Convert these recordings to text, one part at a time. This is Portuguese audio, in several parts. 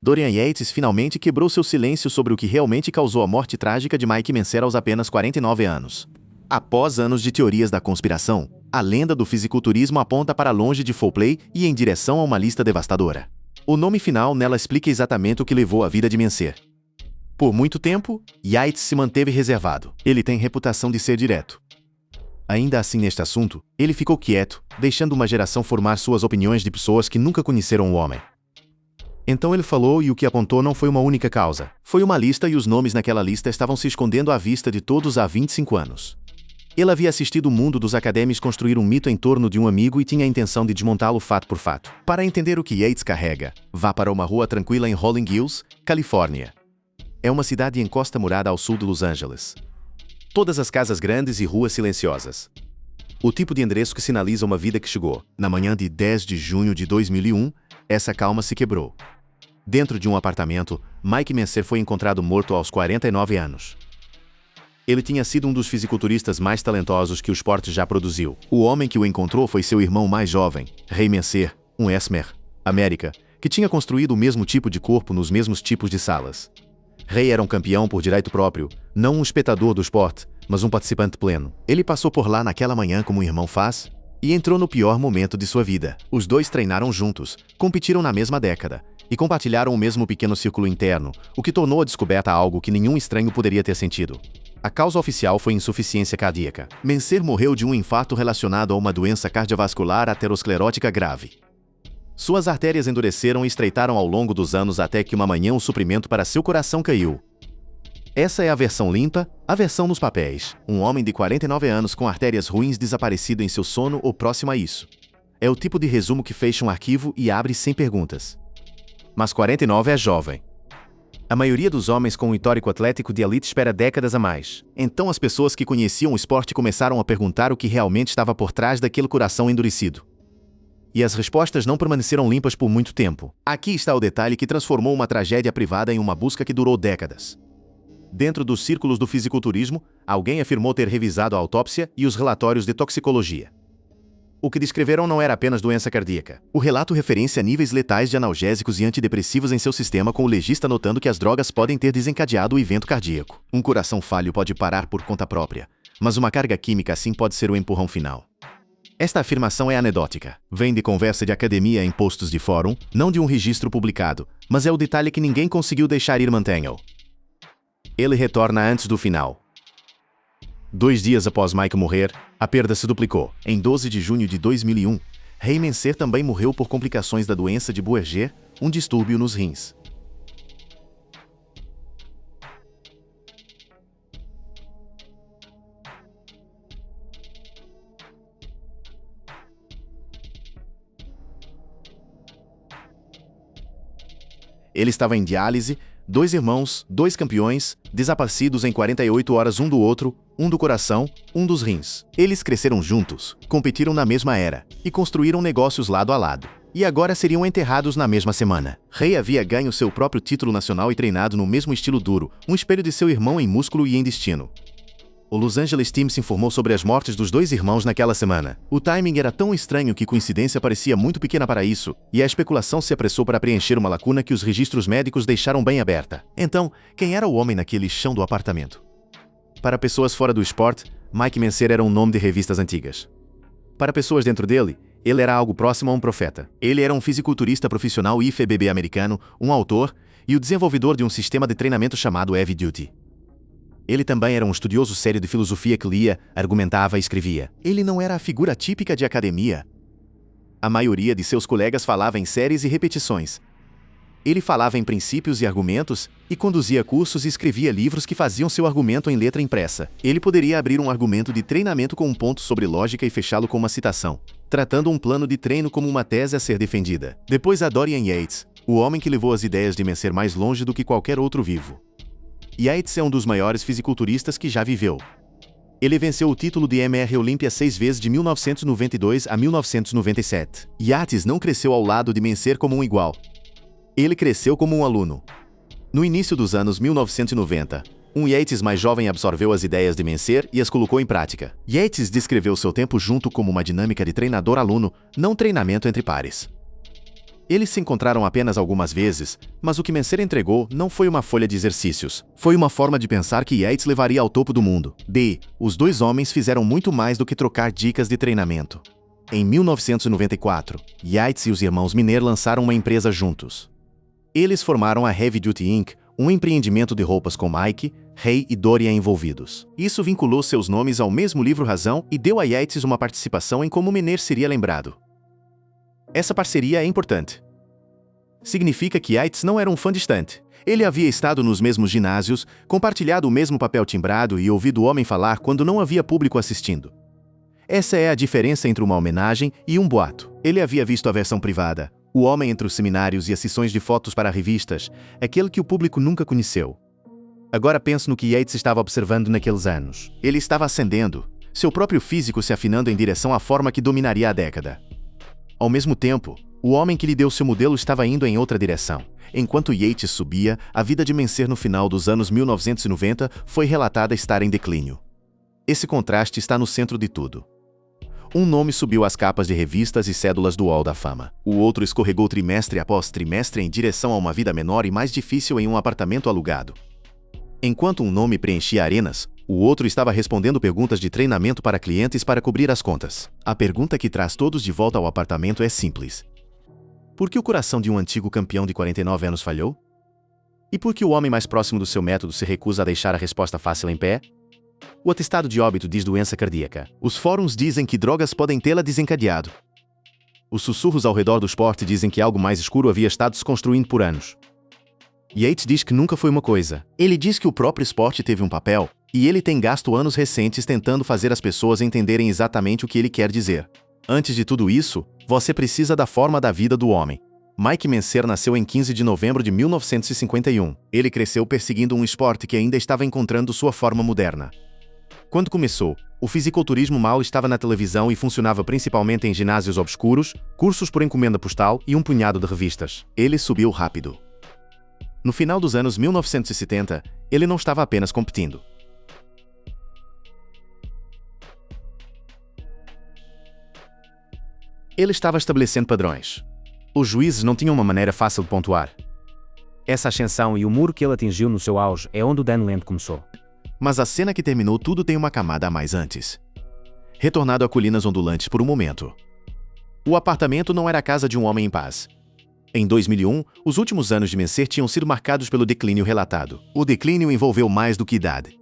Dorian Yates finalmente quebrou seu silêncio sobre o que realmente causou a morte trágica de Mike Mentzer aos apenas 49 anos. Após anos de teorias da conspiração, a lenda do fisiculturismo aponta para longe de foul play e em direção a uma lista devastadora. O nome final nela explica exatamente o que levou a vida de Mentzer. Por muito tempo, Yates se manteve reservado. Ele tem reputação de ser direto. Ainda assim, neste assunto, ele ficou quieto, deixando uma geração formar suas opiniões de pessoas que nunca conheceram o homem. Então ele falou e o que apontou não foi uma única causa. Foi uma lista e os nomes naquela lista estavam se escondendo à vista de todos há 25 anos. Ele havia assistido o mundo dos acadêmicos construir um mito em torno de um amigo e tinha a intenção de desmontá-lo fato por fato. Para entender o que Yates carrega, vá para uma rua tranquila em Rolling Hills, Califórnia. É uma cidade em costa murada ao sul de Los Angeles. Todas as casas grandes e ruas silenciosas. O tipo de endereço que sinaliza uma vida que chegou. Na manhã de 10 de junho de 2001, essa calma se quebrou. Dentro de um apartamento, Mike Mentzer foi encontrado morto aos 49 anos. Ele tinha sido um dos fisiculturistas mais talentosos que o esporte já produziu. O homem que o encontrou foi seu irmão mais jovem, Ray Mentzer, um Esmer, América, que tinha construído o mesmo tipo de corpo nos mesmos tipos de salas. Ray era um campeão por direito próprio, não um espectador do esporte, mas um participante pleno. Ele passou por lá naquela manhã como um irmão faz, e entrou no pior momento de sua vida. Os dois treinaram juntos, competiram na mesma década, e compartilharam o mesmo pequeno círculo interno, o que tornou a descoberta algo que nenhum estranho poderia ter sentido. A causa oficial foi insuficiência cardíaca. Mentzer morreu de um infarto relacionado a uma doença cardiovascular aterosclerótica grave. Suas artérias endureceram e estreitaram ao longo dos anos até que uma manhã o suprimento para seu coração caiu. Essa é a versão limpa, a versão nos papéis. Um homem de 49 anos com artérias ruins desaparecido em seu sono ou próximo a isso. É o tipo de resumo que fecha um arquivo e abre sem perguntas. Mas 49 é jovem. A maioria dos homens com um histórico atlético de elite espera décadas a mais. Então as pessoas que conheciam o esporte começaram a perguntar o que realmente estava por trás daquele coração endurecido. E as respostas não permaneceram limpas por muito tempo. Aqui está o detalhe que transformou uma tragédia privada em uma busca que durou décadas. Dentro dos círculos do fisiculturismo, alguém afirmou ter revisado a autópsia e os relatórios de toxicologia. O que descreveram não era apenas doença cardíaca. O relato referencia níveis letais de analgésicos e antidepressivos em seu sistema, com o legista notando que as drogas podem ter desencadeado o evento cardíaco. Um coração falho pode parar por conta própria, mas uma carga química assim pode ser o empurrão final. Esta afirmação é anedótica. Vem de conversa de academia em postos de fórum, não de um registro publicado, mas é o detalhe que ninguém conseguiu deixar ir. Mantenha-o. Ele retorna antes do final. 2 dias após Mike morrer, a perda se duplicou. Em 12 de junho de 2001, Ray Mentzer também morreu por complicações da doença de Buerger, um distúrbio nos rins. Ele estava em diálise, 2 irmãos, 2 campeões, desaparecidos em 48 horas um do outro, um do coração, um dos rins. Eles cresceram juntos, competiram na mesma era, e construíram negócios lado a lado. E agora seriam enterrados na mesma semana. Ray havia ganho seu próprio título nacional e treinado no mesmo estilo duro, um espelho de seu irmão em músculo e em destino. O Los Angeles Times informou sobre as mortes dos 2 irmãos naquela semana. O timing era tão estranho que coincidência parecia muito pequena para isso, e a especulação se apressou para preencher uma lacuna que os registros médicos deixaram bem aberta. Então, quem era o homem naquele chão do apartamento? Para pessoas fora do esporte, Mike Mentzer era um nome de revistas antigas. Para pessoas dentro dele, ele era algo próximo a um profeta. Ele era um fisiculturista profissional IFBB americano, um autor e o desenvolvedor de um sistema de treinamento chamado Heavy Duty. Ele também era um estudioso sério de filosofia que lia, argumentava e escrevia. Ele não era a figura típica de academia. A maioria de seus colegas falava em séries e repetições. Ele falava em princípios e argumentos, e conduzia cursos e escrevia livros que faziam seu argumento em letra impressa. Ele poderia abrir um argumento de treinamento com um ponto sobre lógica e fechá-lo com uma citação, tratando um plano de treino como uma tese a ser defendida. Depois há Dorian Yates, o homem que levou as ideias de Mentzer mais longe do que qualquer outro vivo. Yates é um dos maiores fisiculturistas que já viveu. Ele venceu o título de MR Olímpia 6 vezes de 1992 a 1997. Yates não cresceu ao lado de Mentzer como um igual. Ele cresceu como um aluno. No início dos anos 1990, um Yates mais jovem absorveu as ideias de Mentzer e as colocou em prática. Yates descreveu seu tempo junto como uma dinâmica de treinador-aluno, não treinamento entre pares. Eles se encontraram apenas algumas vezes, mas o que Mencer entregou não foi uma folha de exercícios. Foi uma forma de pensar que Yates levaria ao topo do mundo. Os dois homens fizeram muito mais do que trocar dicas de treinamento. Em 1994, Yates e os irmãos Miner lançaram uma empresa juntos. Eles formaram a Heavy Duty Inc., um empreendimento de roupas com Mike, Ray e Dorian envolvidos. Isso vinculou seus nomes ao mesmo livro Razão e deu a Yates uma participação em como Miner seria lembrado. Essa parceria é importante. Significa que Yates não era um fã distante. Ele havia estado nos mesmos ginásios, compartilhado o mesmo papel timbrado e ouvido o homem falar quando não havia público assistindo. Essa é a diferença entre uma homenagem e um boato. Ele havia visto a versão privada, o homem entre os seminários e as sessões de fotos para revistas, aquele que o público nunca conheceu. Agora penso no que Yates estava observando naqueles anos. Ele estava ascendendo, seu próprio físico se afinando em direção à forma que dominaria a década. Ao mesmo tempo, o homem que lhe deu seu modelo estava indo em outra direção. Enquanto Yates subia, a vida de Mencer no final dos anos 1990 foi relatada estar em declínio. Esse contraste está no centro de tudo. Um nome subiu às capas de revistas e cédulas do Hall da Fama. O outro escorregou trimestre após trimestre em direção a uma vida menor e mais difícil em um apartamento alugado. Enquanto um nome preenchia arenas, o outro estava respondendo perguntas de treinamento para clientes para cobrir as contas. A pergunta que traz todos de volta ao apartamento é simples. Por que o coração de um antigo campeão de 49 anos falhou? E por que o homem mais próximo do seu método se recusa a deixar a resposta fácil em pé? O atestado de óbito diz doença cardíaca. Os fóruns dizem que drogas podem tê-la desencadeado. Os sussurros ao redor do esporte dizem que algo mais escuro havia estado se construindo por anos. Yates diz que nunca foi uma coisa. Ele diz que o próprio esporte teve um papel, e ele tem gasto anos recentes tentando fazer as pessoas entenderem exatamente o que ele quer dizer. Antes de tudo isso, você precisa da forma da vida do homem. Mike Mencer nasceu em 15 de novembro de 1951. Ele cresceu perseguindo um esporte que ainda estava encontrando sua forma moderna. Quando começou, o fisiculturismo mal estava na televisão e funcionava principalmente em ginásios obscuros, cursos por encomenda postal e um punhado de revistas. Ele subiu rápido. No final dos anos 1970, ele não estava apenas competindo. Ele estava estabelecendo padrões. Os juízes não tinham uma maneira fácil de pontuar. Essa ascensão e o muro que ele atingiu no seu auge é onde o Dan Land começou. Mas a cena que terminou tudo tem uma camada a mais antes. Retornado a colinas ondulantes por um momento. O apartamento não era a casa de um homem em paz. Em 2001, os últimos anos de Mencer tinham sido marcados pelo declínio relatado. O declínio envolveu mais do que idade.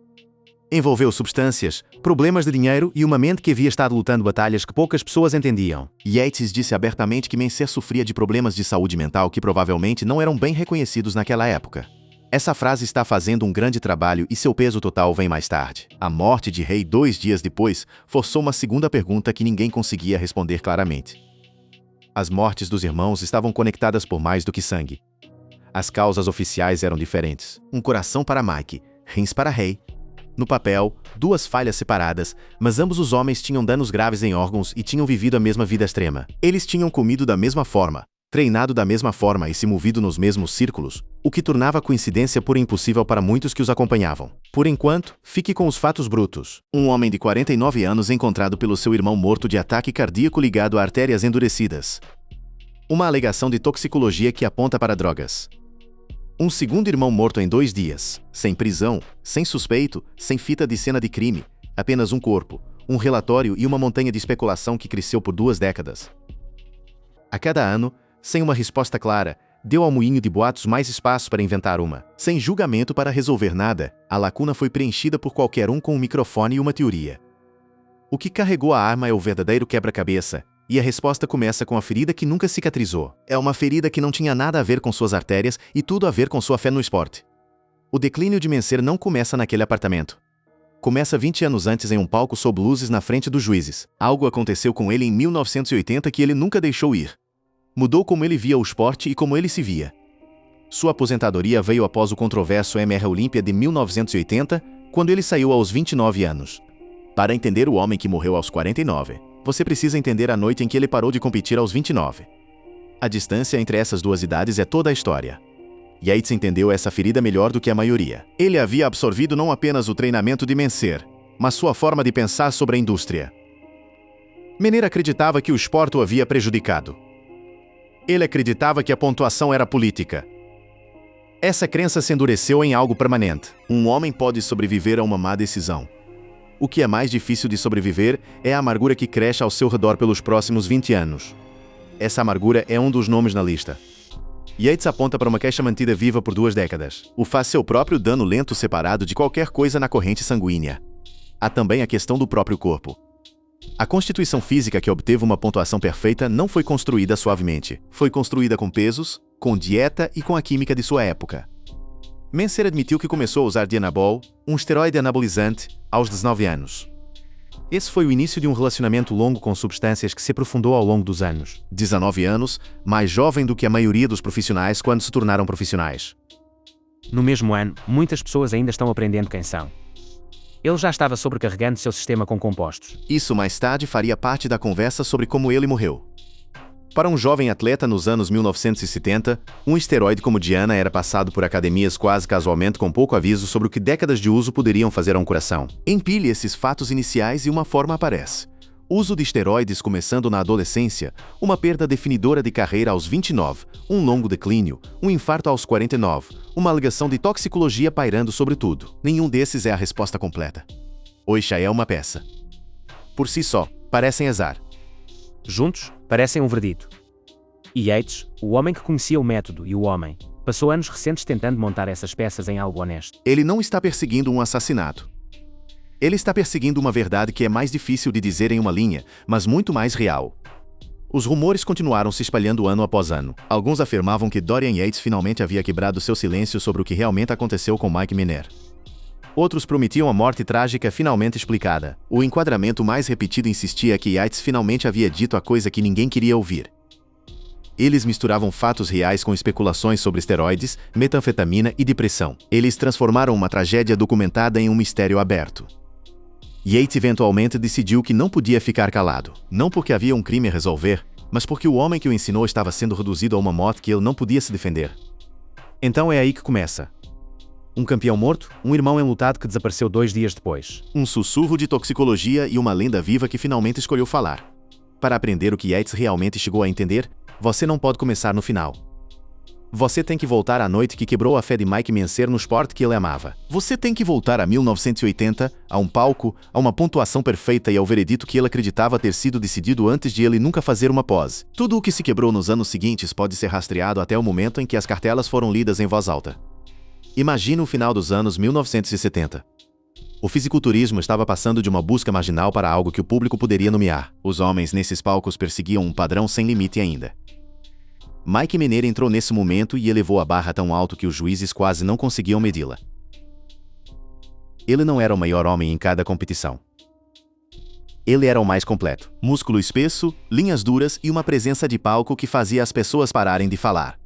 Envolveu substâncias, problemas de dinheiro e uma mente que havia estado lutando batalhas que poucas pessoas entendiam. Yates disse abertamente que Mencer sofria de problemas de saúde mental que provavelmente não eram bem reconhecidos naquela época. Essa frase está fazendo um grande trabalho e seu peso total vem mais tarde. A morte de Ray 2 dias depois forçou uma segunda pergunta que ninguém conseguia responder claramente. As mortes dos irmãos estavam conectadas por mais do que sangue. As causas oficiais eram diferentes. Um coração para Mike, rins para Ray. No papel, duas falhas separadas, mas ambos os homens tinham danos graves em órgãos e tinham vivido a mesma vida extrema. Eles tinham comido da mesma forma, treinado da mesma forma e se movido nos mesmos círculos, o que tornava a coincidência pura e impossível para muitos que os acompanhavam. Por enquanto, fique com os fatos brutos. Um homem de 49 anos encontrado pelo seu irmão morto de ataque cardíaco ligado a artérias endurecidas. Uma alegação de toxicologia que aponta para drogas. Um segundo irmão morto em 2 dias, sem prisão, sem suspeito, sem fita de cena de crime, apenas um corpo, um relatório e uma montanha de especulação que cresceu por 2 décadas. A cada ano, sem uma resposta clara, deu ao moinho de boatos mais espaço para inventar uma. Sem julgamento para resolver nada, a lacuna foi preenchida por qualquer um com um microfone e uma teoria. O que carregou a arma é o verdadeiro quebra-cabeça, e a resposta começa com a ferida que nunca cicatrizou. É uma ferida que não tinha nada a ver com suas artérias e tudo a ver com sua fé no esporte. O declínio de Mencer não começa naquele apartamento. Começa 20 anos antes em um palco sob luzes na frente dos juízes. Algo aconteceu com ele em 1980 que ele nunca deixou ir. Mudou como ele via o esporte e como ele se via. Sua aposentadoria veio após o controverso MR Olímpia de 1980, quando ele saiu aos 29 anos. Para entender o homem que morreu aos 49, você precisa entender a noite em que ele parou de competir aos 29. A distância entre essas duas idades é toda a história. Yates entendeu essa ferida melhor do que a maioria. Ele havia absorvido não apenas o treinamento de Mencer, mas sua forma de pensar sobre a indústria. Mencer acreditava que o esporte o havia prejudicado. Ele acreditava que a pontuação era política. Essa crença se endureceu em algo permanente. Um homem pode sobreviver a uma má decisão. O que é mais difícil de sobreviver é a amargura que cresce ao seu redor pelos próximos 20 anos. Essa amargura é um dos nomes na lista. Yates aponta para uma queixa mantida viva por 2 décadas. O faz seu próprio dano lento separado de qualquer coisa na corrente sanguínea. Há também a questão do próprio corpo. A constituição física que obteve uma pontuação perfeita não foi construída suavemente. Foi construída com pesos, com dieta e com a química de sua época. Menser admitiu que começou a usar Dianabol, um esteroide anabolizante, aos 19 anos. Esse foi o início de um relacionamento longo com substâncias que se aprofundou ao longo dos anos. 19 anos, mais jovem do que a maioria dos profissionais quando se tornaram profissionais. No mesmo ano, muitas pessoas ainda estão aprendendo quem são. Ele já estava sobrecarregando seu sistema com compostos. Isso mais tarde faria parte da conversa sobre como ele morreu. Para um jovem atleta nos anos 1970, um esteroide como Diana era passado por academias quase casualmente com pouco aviso sobre o que décadas de uso poderiam fazer a um coração. Empilhe esses fatos iniciais e uma forma aparece. Uso de esteroides começando na adolescência, uma perda definidora de carreira aos 29, um longo declínio, um infarto aos 49, uma alegação de toxicologia pairando sobre tudo. Nenhum desses é a resposta completa. Oixa é uma peça. Por si só, parecem azar. Juntos, parecem um verdito. E Yates, o homem que conhecia o método e o homem, passou anos recentes tentando montar essas peças em algo honesto. Ele não está perseguindo um assassinato. Ele está perseguindo uma verdade que é mais difícil de dizer em uma linha, mas muito mais real. Os rumores continuaram se espalhando ano após ano. Alguns afirmavam que Dorian Yates finalmente havia quebrado seu silêncio sobre o que realmente aconteceu com Mike Menner. Outros prometiam a morte trágica finalmente explicada. O enquadramento mais repetido insistia que Yates finalmente havia dito a coisa que ninguém queria ouvir. Eles misturavam fatos reais com especulações sobre esteroides, metanfetamina e depressão. Eles transformaram uma tragédia documentada em um mistério aberto. Yates eventualmente decidiu que não podia ficar calado. Não porque havia um crime a resolver, mas porque o homem que o ensinou estava sendo reduzido a uma morte que ele não podia se defender. Então é aí que começa. Um campeão morto, um irmão enlutado que desapareceu 2 dias depois. Um sussurro de toxicologia e uma lenda viva que finalmente escolheu falar. Para aprender o que Yates realmente chegou a entender, você não pode começar no final. Você tem que voltar à noite que quebrou a fé de Mike Mencer no esporte que ele amava. Você tem que voltar a 1980, a um palco, a uma pontuação perfeita e ao veredito que ele acreditava ter sido decidido antes de ele nunca fazer uma pose. Tudo o que se quebrou nos anos seguintes pode ser rastreado até o momento em que as cartelas foram lidas em voz alta. Imagine o final dos anos 1970. O fisiculturismo estava passando de uma busca marginal para algo que o público poderia nomear. Os homens nesses palcos perseguiam um padrão sem limite ainda. Mike Menner entrou nesse momento e elevou a barra tão alto que os juízes quase não conseguiam medi-la. Ele não era o maior homem em cada competição. Ele era o mais completo. Músculo espesso, linhas duras e uma presença de palco que fazia as pessoas pararem de falar.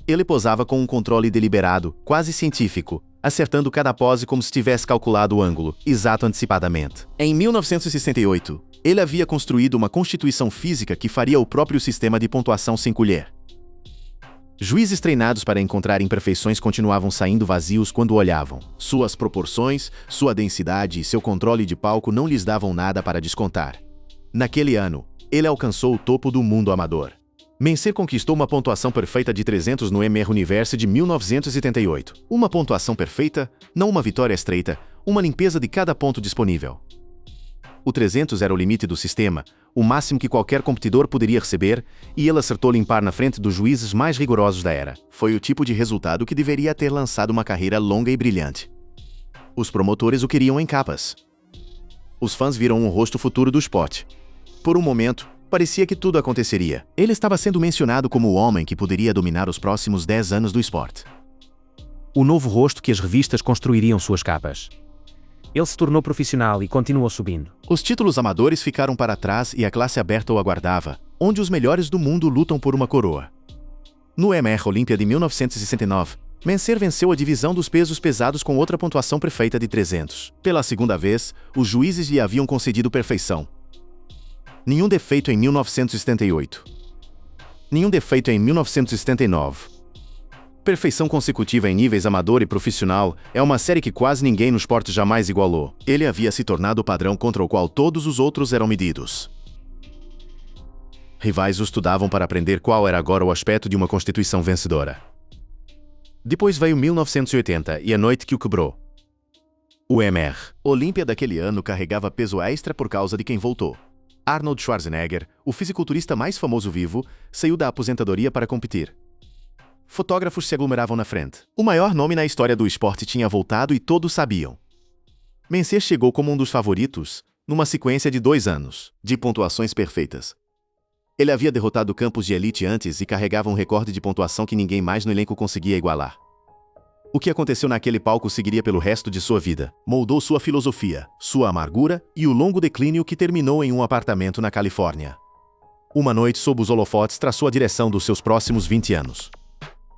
Ele posava com um controle deliberado, quase científico, acertando cada pose como se tivesse calculado o ângulo, exato antecipadamente. Em 1968, ele havia construído uma constituição física que faria o próprio sistema de pontuação sem colher. Juízes treinados para encontrar imperfeições continuavam saindo vazios quando olhavam. Suas proporções, sua densidade e seu controle de palco não lhes davam nada para descontar. Naquele ano, ele alcançou o topo do mundo amador. Mencer conquistou uma pontuação perfeita de 300 no MR Universe de 1978. Uma pontuação perfeita, não uma vitória estreita, uma limpeza de cada ponto disponível. O 300 era o limite do sistema, o máximo que qualquer competidor poderia receber, e ele acertou limpar na frente dos juízes mais rigorosos da era. Foi o tipo de resultado que deveria ter lançado uma carreira longa e brilhante. Os promotores o queriam em capas. Os fãs viram um rosto futuro do esporte. Por um momento, parecia que tudo aconteceria. Ele estava sendo mencionado como o homem que poderia dominar os próximos 10 anos do esporte. O novo rosto que as revistas construiriam suas capas. Ele se tornou profissional e continuou subindo. Os títulos amadores ficaram para trás e a classe aberta o aguardava, onde os melhores do mundo lutam por uma coroa. No MR Olímpia de 1969, Mencer venceu a divisão dos pesos pesados com outra pontuação perfeita de 300. Pela segunda vez, os juízes lhe haviam concedido perfeição. Nenhum defeito em 1978. Nenhum defeito em 1979. Perfeição consecutiva em níveis amador e profissional é uma série que quase ninguém no esporte jamais igualou. Ele havia se tornado o padrão contra o qual todos os outros eram medidos. Rivais o estudavam para aprender qual era agora o aspecto de uma constituição vencedora. Depois veio 1980 e a noite que o quebrou. O MR Olímpia daquele ano carregava peso extra por causa de quem voltou. Arnold Schwarzenegger, o fisiculturista mais famoso vivo, saiu da aposentadoria para competir. Fotógrafos se aglomeravam na frente. O maior nome na história do esporte tinha voltado e todos sabiam. Mencer chegou como um dos favoritos, numa sequência de 2 anos, de pontuações perfeitas. Ele havia derrotado campos de elite antes e carregava um recorde de pontuação que ninguém mais no elenco conseguia igualar. O que aconteceu naquele palco seguiria pelo resto de sua vida. Moldou sua filosofia, sua amargura e o longo declínio que terminou em um apartamento na Califórnia. Uma noite sob os holofotes traçou a direção dos seus próximos 20 anos.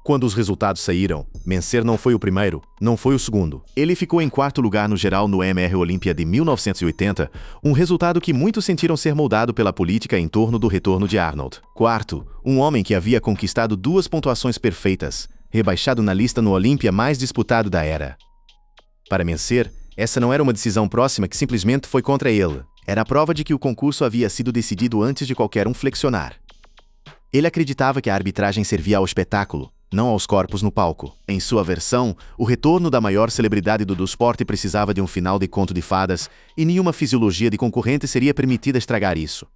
Quando os resultados saíram, Mencer não foi o primeiro, não foi o segundo. Ele ficou em 4º lugar no geral no MR Olímpia de 1980, um resultado que muitos sentiram ser moldado pela política em torno do retorno de Arnold. Quarto, um homem que havia conquistado 2 pontuações perfeitas, rebaixado na lista no Olímpia mais disputado da era. Para Mencer, essa não era uma decisão próxima que simplesmente foi contra ele. Era a prova de que o concurso havia sido decidido antes de qualquer um flexionar. Ele acreditava que a arbitragem servia ao espetáculo, não aos corpos no palco. Em sua versão, o retorno da maior celebridade do esporte precisava de um final de conto de fadas, e nenhuma fisiologia de concorrente seria permitida estragar isso.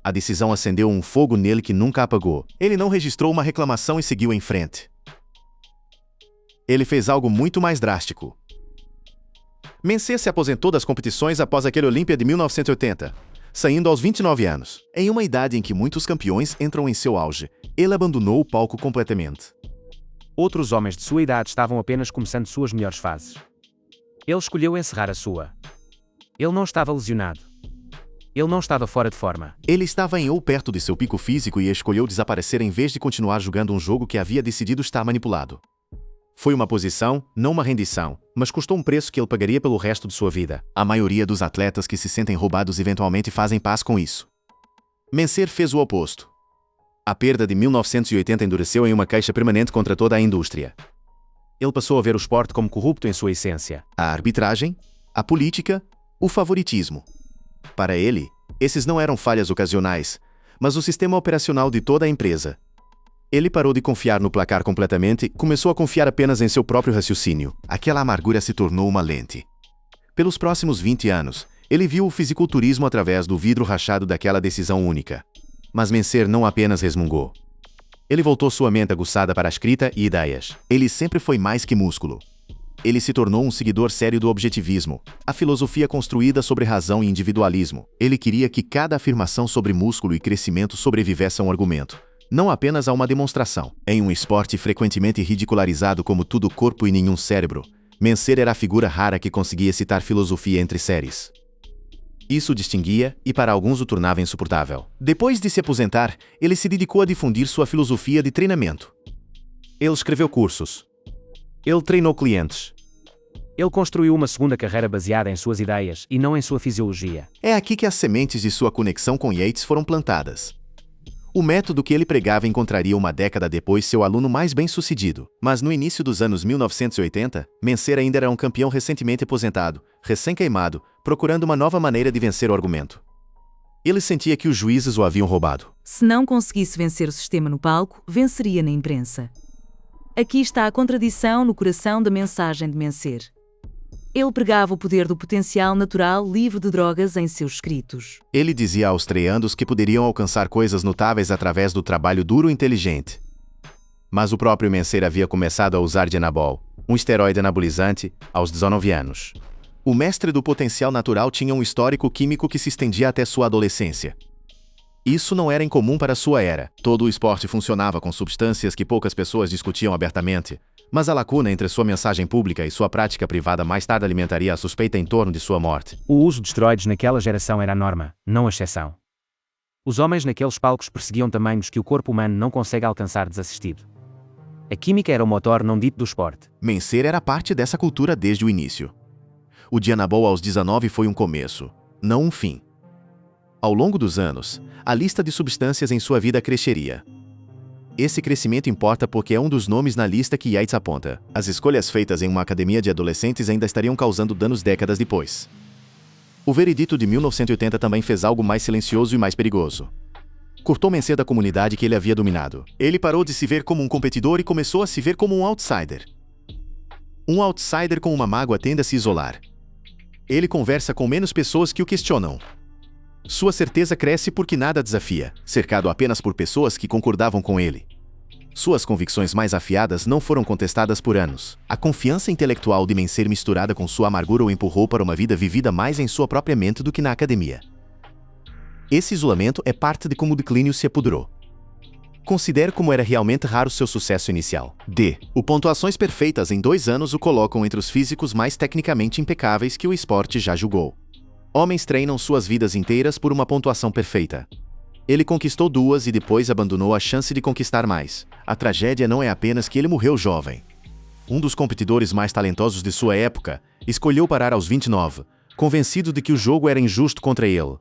A decisão acendeu um fogo nele que nunca apagou. Ele não registrou uma reclamação e seguiu em frente. Ele fez algo muito mais drástico. Mencer se aposentou das competições após aquele Olímpia de 1980, saindo aos 29 anos. Em uma idade em que muitos campeões entram em seu auge, ele abandonou o palco completamente. Outros homens de sua idade estavam apenas começando suas melhores fases. Ele escolheu encerrar a sua. Ele não estava lesionado. Ele não estava fora de forma. Ele estava em ou perto de seu pico físico e escolheu desaparecer em vez de continuar jogando um jogo que havia decidido estar manipulado. Foi uma posição, não uma rendição, mas custou um preço que ele pagaria pelo resto de sua vida. A maioria dos atletas que se sentem roubados eventualmente fazem paz com isso. Mencer fez o oposto. A perda de 1980 endureceu em uma queixa permanente contra toda a indústria. Ele passou a ver o esporte como corrupto em sua essência. A arbitragem, a política, o favoritismo. Para ele, esses não eram falhas ocasionais, mas o sistema operacional de toda a empresa. Ele parou de confiar no placar completamente e começou a confiar apenas em seu próprio raciocínio. Aquela amargura se tornou uma lente. Pelos próximos 20 anos, ele viu o fisiculturismo através do vidro rachado daquela decisão única. Mas Mencer não apenas resmungou. Ele voltou sua mente aguçada para a escrita e ideias. Ele sempre foi mais que músculo. Ele se tornou um seguidor sério do objetivismo, a filosofia construída sobre razão e individualismo. Ele queria que cada afirmação sobre músculo e crescimento sobrevivesse a um argumento, não apenas a uma demonstração. Em um esporte frequentemente ridicularizado como tudo corpo e nenhum cérebro, Mencer era a figura rara que conseguia citar filosofia entre séries. Isso o distinguia e para alguns o tornava insuportável. Depois de se aposentar, ele se dedicou a difundir sua filosofia de treinamento. Ele escreveu cursos. Ele treinou clientes. Ele construiu uma segunda carreira baseada em suas ideias e não em sua fisiologia. É aqui que as sementes de sua conexão com Yates foram plantadas. O método que ele pregava encontraria uma década depois seu aluno mais bem-sucedido. Mas no início dos anos 1980, Mencer ainda era um campeão recentemente aposentado, recém-queimado, procurando uma nova maneira de vencer o argumento. Ele sentia que os juízes o haviam roubado. Se não conseguisse vencer o sistema no palco, venceria na imprensa. Aqui está a contradição no coração da mensagem de Mencer. Ele pregava o poder do potencial natural livre de drogas em seus escritos. Ele dizia aos treandos que poderiam alcançar coisas notáveis através do trabalho duro e inteligente. Mas o próprio Mencer havia começado a usar Dianabol, um esteroide anabolizante, aos 19 anos. O mestre do potencial natural tinha um histórico químico que se estendia até sua adolescência. Isso não era incomum para sua era. Todo o esporte funcionava com substâncias que poucas pessoas discutiam abertamente, mas a lacuna entre sua mensagem pública e sua prática privada mais tarde alimentaria a suspeita em torno de sua morte. O uso de esteroides naquela geração era a norma, não a exceção. Os homens naqueles palcos perseguiam tamanhos que o corpo humano não consegue alcançar desassistido. A química era o motor não dito do esporte. Mencer era parte dessa cultura desde o início. O Dianabol aos 19 foi um começo, não um fim. Ao longo dos anos, a lista de substâncias em sua vida cresceria. Esse crescimento importa porque é um dos nomes na lista que Yates aponta. As escolhas feitas em uma academia de adolescentes ainda estariam causando danos décadas depois. O veredito de 1980 também fez algo mais silencioso e mais perigoso. Cortou Mencer da comunidade que ele havia dominado. Ele parou de se ver como um competidor e começou a se ver como um outsider. Um outsider com uma mágoa tende a se isolar. Ele conversa com menos pessoas que o questionam. Sua certeza cresce porque nada desafia, cercado apenas por pessoas que concordavam com ele. Suas convicções mais afiadas não foram contestadas por anos. A confiança intelectual de Mencer misturada com sua amargura o empurrou para uma vida vivida mais em sua própria mente do que na academia. Esse isolamento é parte de como o declínio se apodrou. Considere como era realmente raro seu sucesso inicial. O pontuações perfeitas em 2 anos o colocam entre os físicos mais tecnicamente impecáveis que o esporte já julgou. Homens treinam suas vidas inteiras por uma pontuação perfeita. Ele conquistou 2 e depois abandonou a chance de conquistar mais. A tragédia não é apenas que ele morreu jovem. Um dos competidores mais talentosos de sua época escolheu parar aos 29, convencido de que o jogo era injusto contra ele.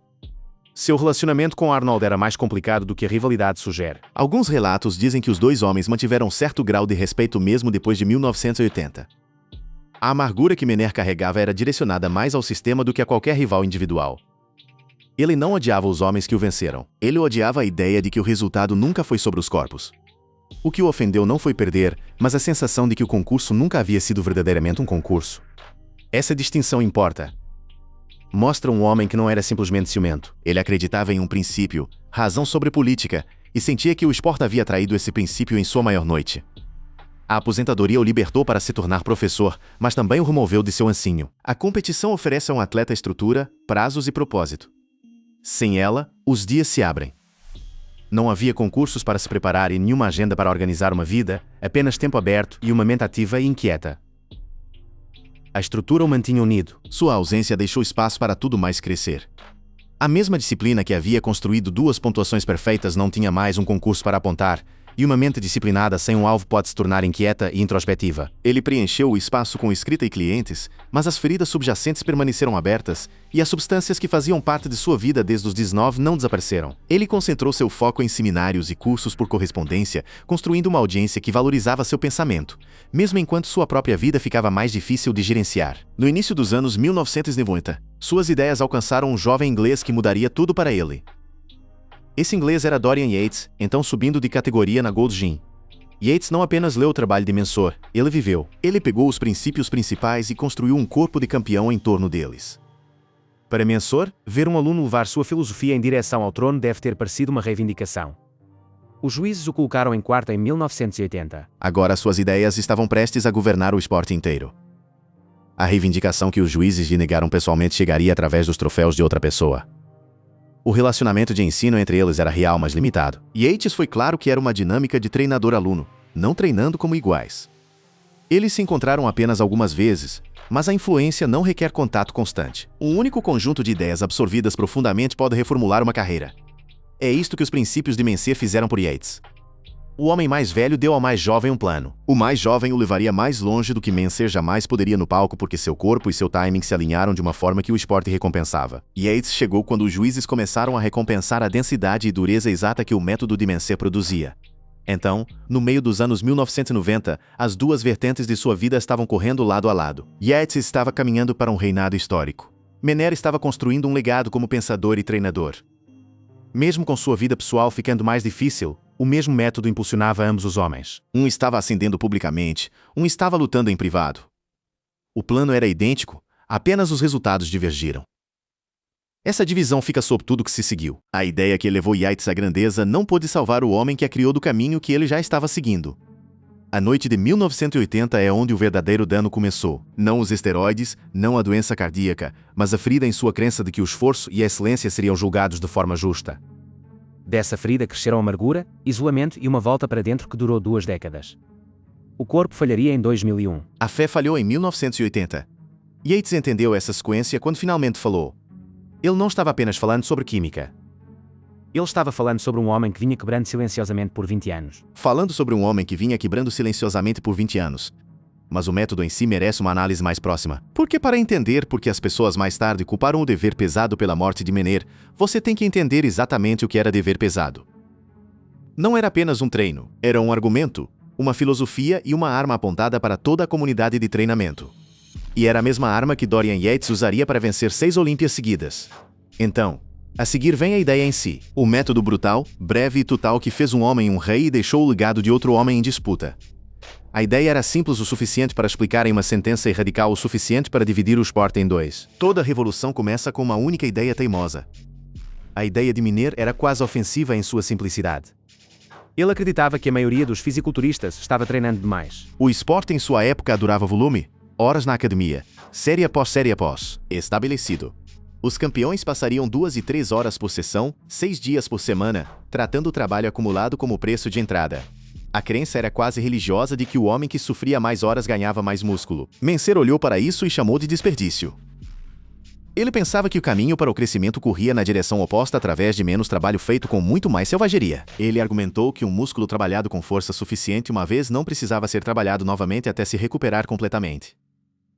Seu relacionamento com Arnold era mais complicado do que a rivalidade sugere. Alguns relatos dizem que os 2 homens mantiveram certo grau de respeito mesmo depois de 1980. A amargura que Mencer carregava era direcionada mais ao sistema do que a qualquer rival individual. Ele não odiava os homens que o venceram. Ele odiava a ideia de que o resultado nunca foi sobre os corpos. O que o ofendeu não foi perder, mas a sensação de que o concurso nunca havia sido verdadeiramente um concurso. Essa distinção importa. Mostra um homem que não era simplesmente ciumento. Ele acreditava em um princípio, razão sobre política, e sentia que o esporte havia traído esse princípio em sua maior noite. A aposentadoria o libertou para se tornar professor, mas também o removeu de seu ancinho. A competição oferece a um atleta estrutura, prazos e propósito. Sem ela, os dias se abrem. Não havia concursos para se preparar e nenhuma agenda para organizar uma vida, apenas tempo aberto e uma mente ativa e inquieta. A estrutura o mantinha unido. Sua ausência deixou espaço para tudo mais crescer. A mesma disciplina que havia construído 2 pontuações perfeitas não tinha mais um concurso para apontar, e uma mente disciplinada sem um alvo pode se tornar inquieta e introspectiva. Ele preencheu o espaço com escrita e clientes, mas as feridas subjacentes permaneceram abertas, e as substâncias que faziam parte de sua vida desde os 19 não desapareceram. Ele concentrou seu foco em seminários e cursos por correspondência, construindo uma audiência que valorizava seu pensamento, mesmo enquanto sua própria vida ficava mais difícil de gerenciar. No início dos anos 1990, suas ideias alcançaram um jovem inglês que mudaria tudo para ele. Esse inglês era Dorian Yates, então subindo de categoria na Gold's Gym. Yates não apenas leu o trabalho de Mencer, ele viveu. Ele pegou os princípios principais e construiu um corpo de campeão em torno deles. Para Mencer, ver um aluno levar sua filosofia em direção ao trono deve ter parecido uma reivindicação. Os juízes o colocaram em quarto em 1980. Agora suas ideias estavam prestes a governar o esporte inteiro. A reivindicação que os juízes lhe negaram pessoalmente chegaria através dos troféus de outra pessoa. O relacionamento de ensino entre eles era real, mas limitado. Yates foi claro que era uma dinâmica de treinador-aluno, não treinando como iguais. Eles se encontraram apenas algumas vezes, mas a influência não requer contato constante. Um único conjunto de ideias absorvidas profundamente pode reformular uma carreira. É isto que os princípios de Mencer fizeram por Yates. O homem mais velho deu ao mais jovem um plano. O mais jovem o levaria mais longe do que Mencer jamais poderia no palco porque seu corpo e seu timing se alinharam de uma forma que o esporte recompensava. Yates chegou quando os juízes começaram a recompensar a densidade e dureza exata que o método de Mencer produzia. Então, no meio dos anos 1990, as 2 vertentes de sua vida estavam correndo lado a lado. Yates estava caminhando para um reinado histórico. Mencer estava construindo um legado como pensador e treinador. Mesmo com sua vida pessoal ficando mais difícil, o mesmo método impulsionava ambos os homens. Um estava ascendendo publicamente, um estava lutando em privado. O plano era idêntico, apenas os resultados divergiram. Essa divisão fica sob tudo que se seguiu. A ideia que levou Yates à grandeza não pôde salvar o homem que a criou do caminho que ele já estava seguindo. A noite de 1980 é onde o verdadeiro dano começou. Não os esteroides, não a doença cardíaca, mas a ferida em sua crença de que o esforço e a excelência seriam julgados de forma justa. Dessa ferida cresceram amargura, isolamento e uma volta para dentro que durou 2 décadas. O corpo falharia em 2001. A fé falhou em 1980. Yates entendeu essa sequência quando finalmente falou. Ele não estava apenas falando sobre química. Ele estava falando sobre um homem que vinha quebrando silenciosamente por 20 anos. Falando sobre um homem que vinha quebrando silenciosamente por 20 anos. Mas o método em si merece uma análise mais próxima. Porque para entender por que as pessoas mais tarde culparam o dever pesado pela morte de Mencer, você tem que entender exatamente o que era dever pesado. Não era apenas um treino, era um argumento, uma filosofia e uma arma apontada para toda a comunidade de treinamento. E era a mesma arma que Dorian Yates usaria para vencer 6 Olímpias seguidas. Então, A seguir vem a ideia em si. O método brutal, breve e total que fez um homem um rei e deixou o legado de outro homem em disputa. A ideia era simples o suficiente para explicar em uma sentença e radical o suficiente para dividir o esporte em dois. Toda revolução começa com uma única ideia teimosa. A ideia de Miner era quase ofensiva em sua simplicidade. Ele acreditava que a maioria dos fisiculturistas estava treinando demais. O esporte em sua época adorava volume, horas na academia, série após estabelecido. Os campeões passariam 2 e 3 horas por sessão, 6 dias por semana, tratando o trabalho acumulado como preço de entrada. A crença era quase religiosa de que o homem que sofria mais horas ganhava mais músculo. Mencer olhou para isso e chamou de desperdício. Ele pensava que o caminho para o crescimento corria na direção oposta através de menos trabalho feito com muito mais selvageria. Ele argumentou que um músculo trabalhado com força suficiente uma vez não precisava ser trabalhado novamente até se recuperar completamente.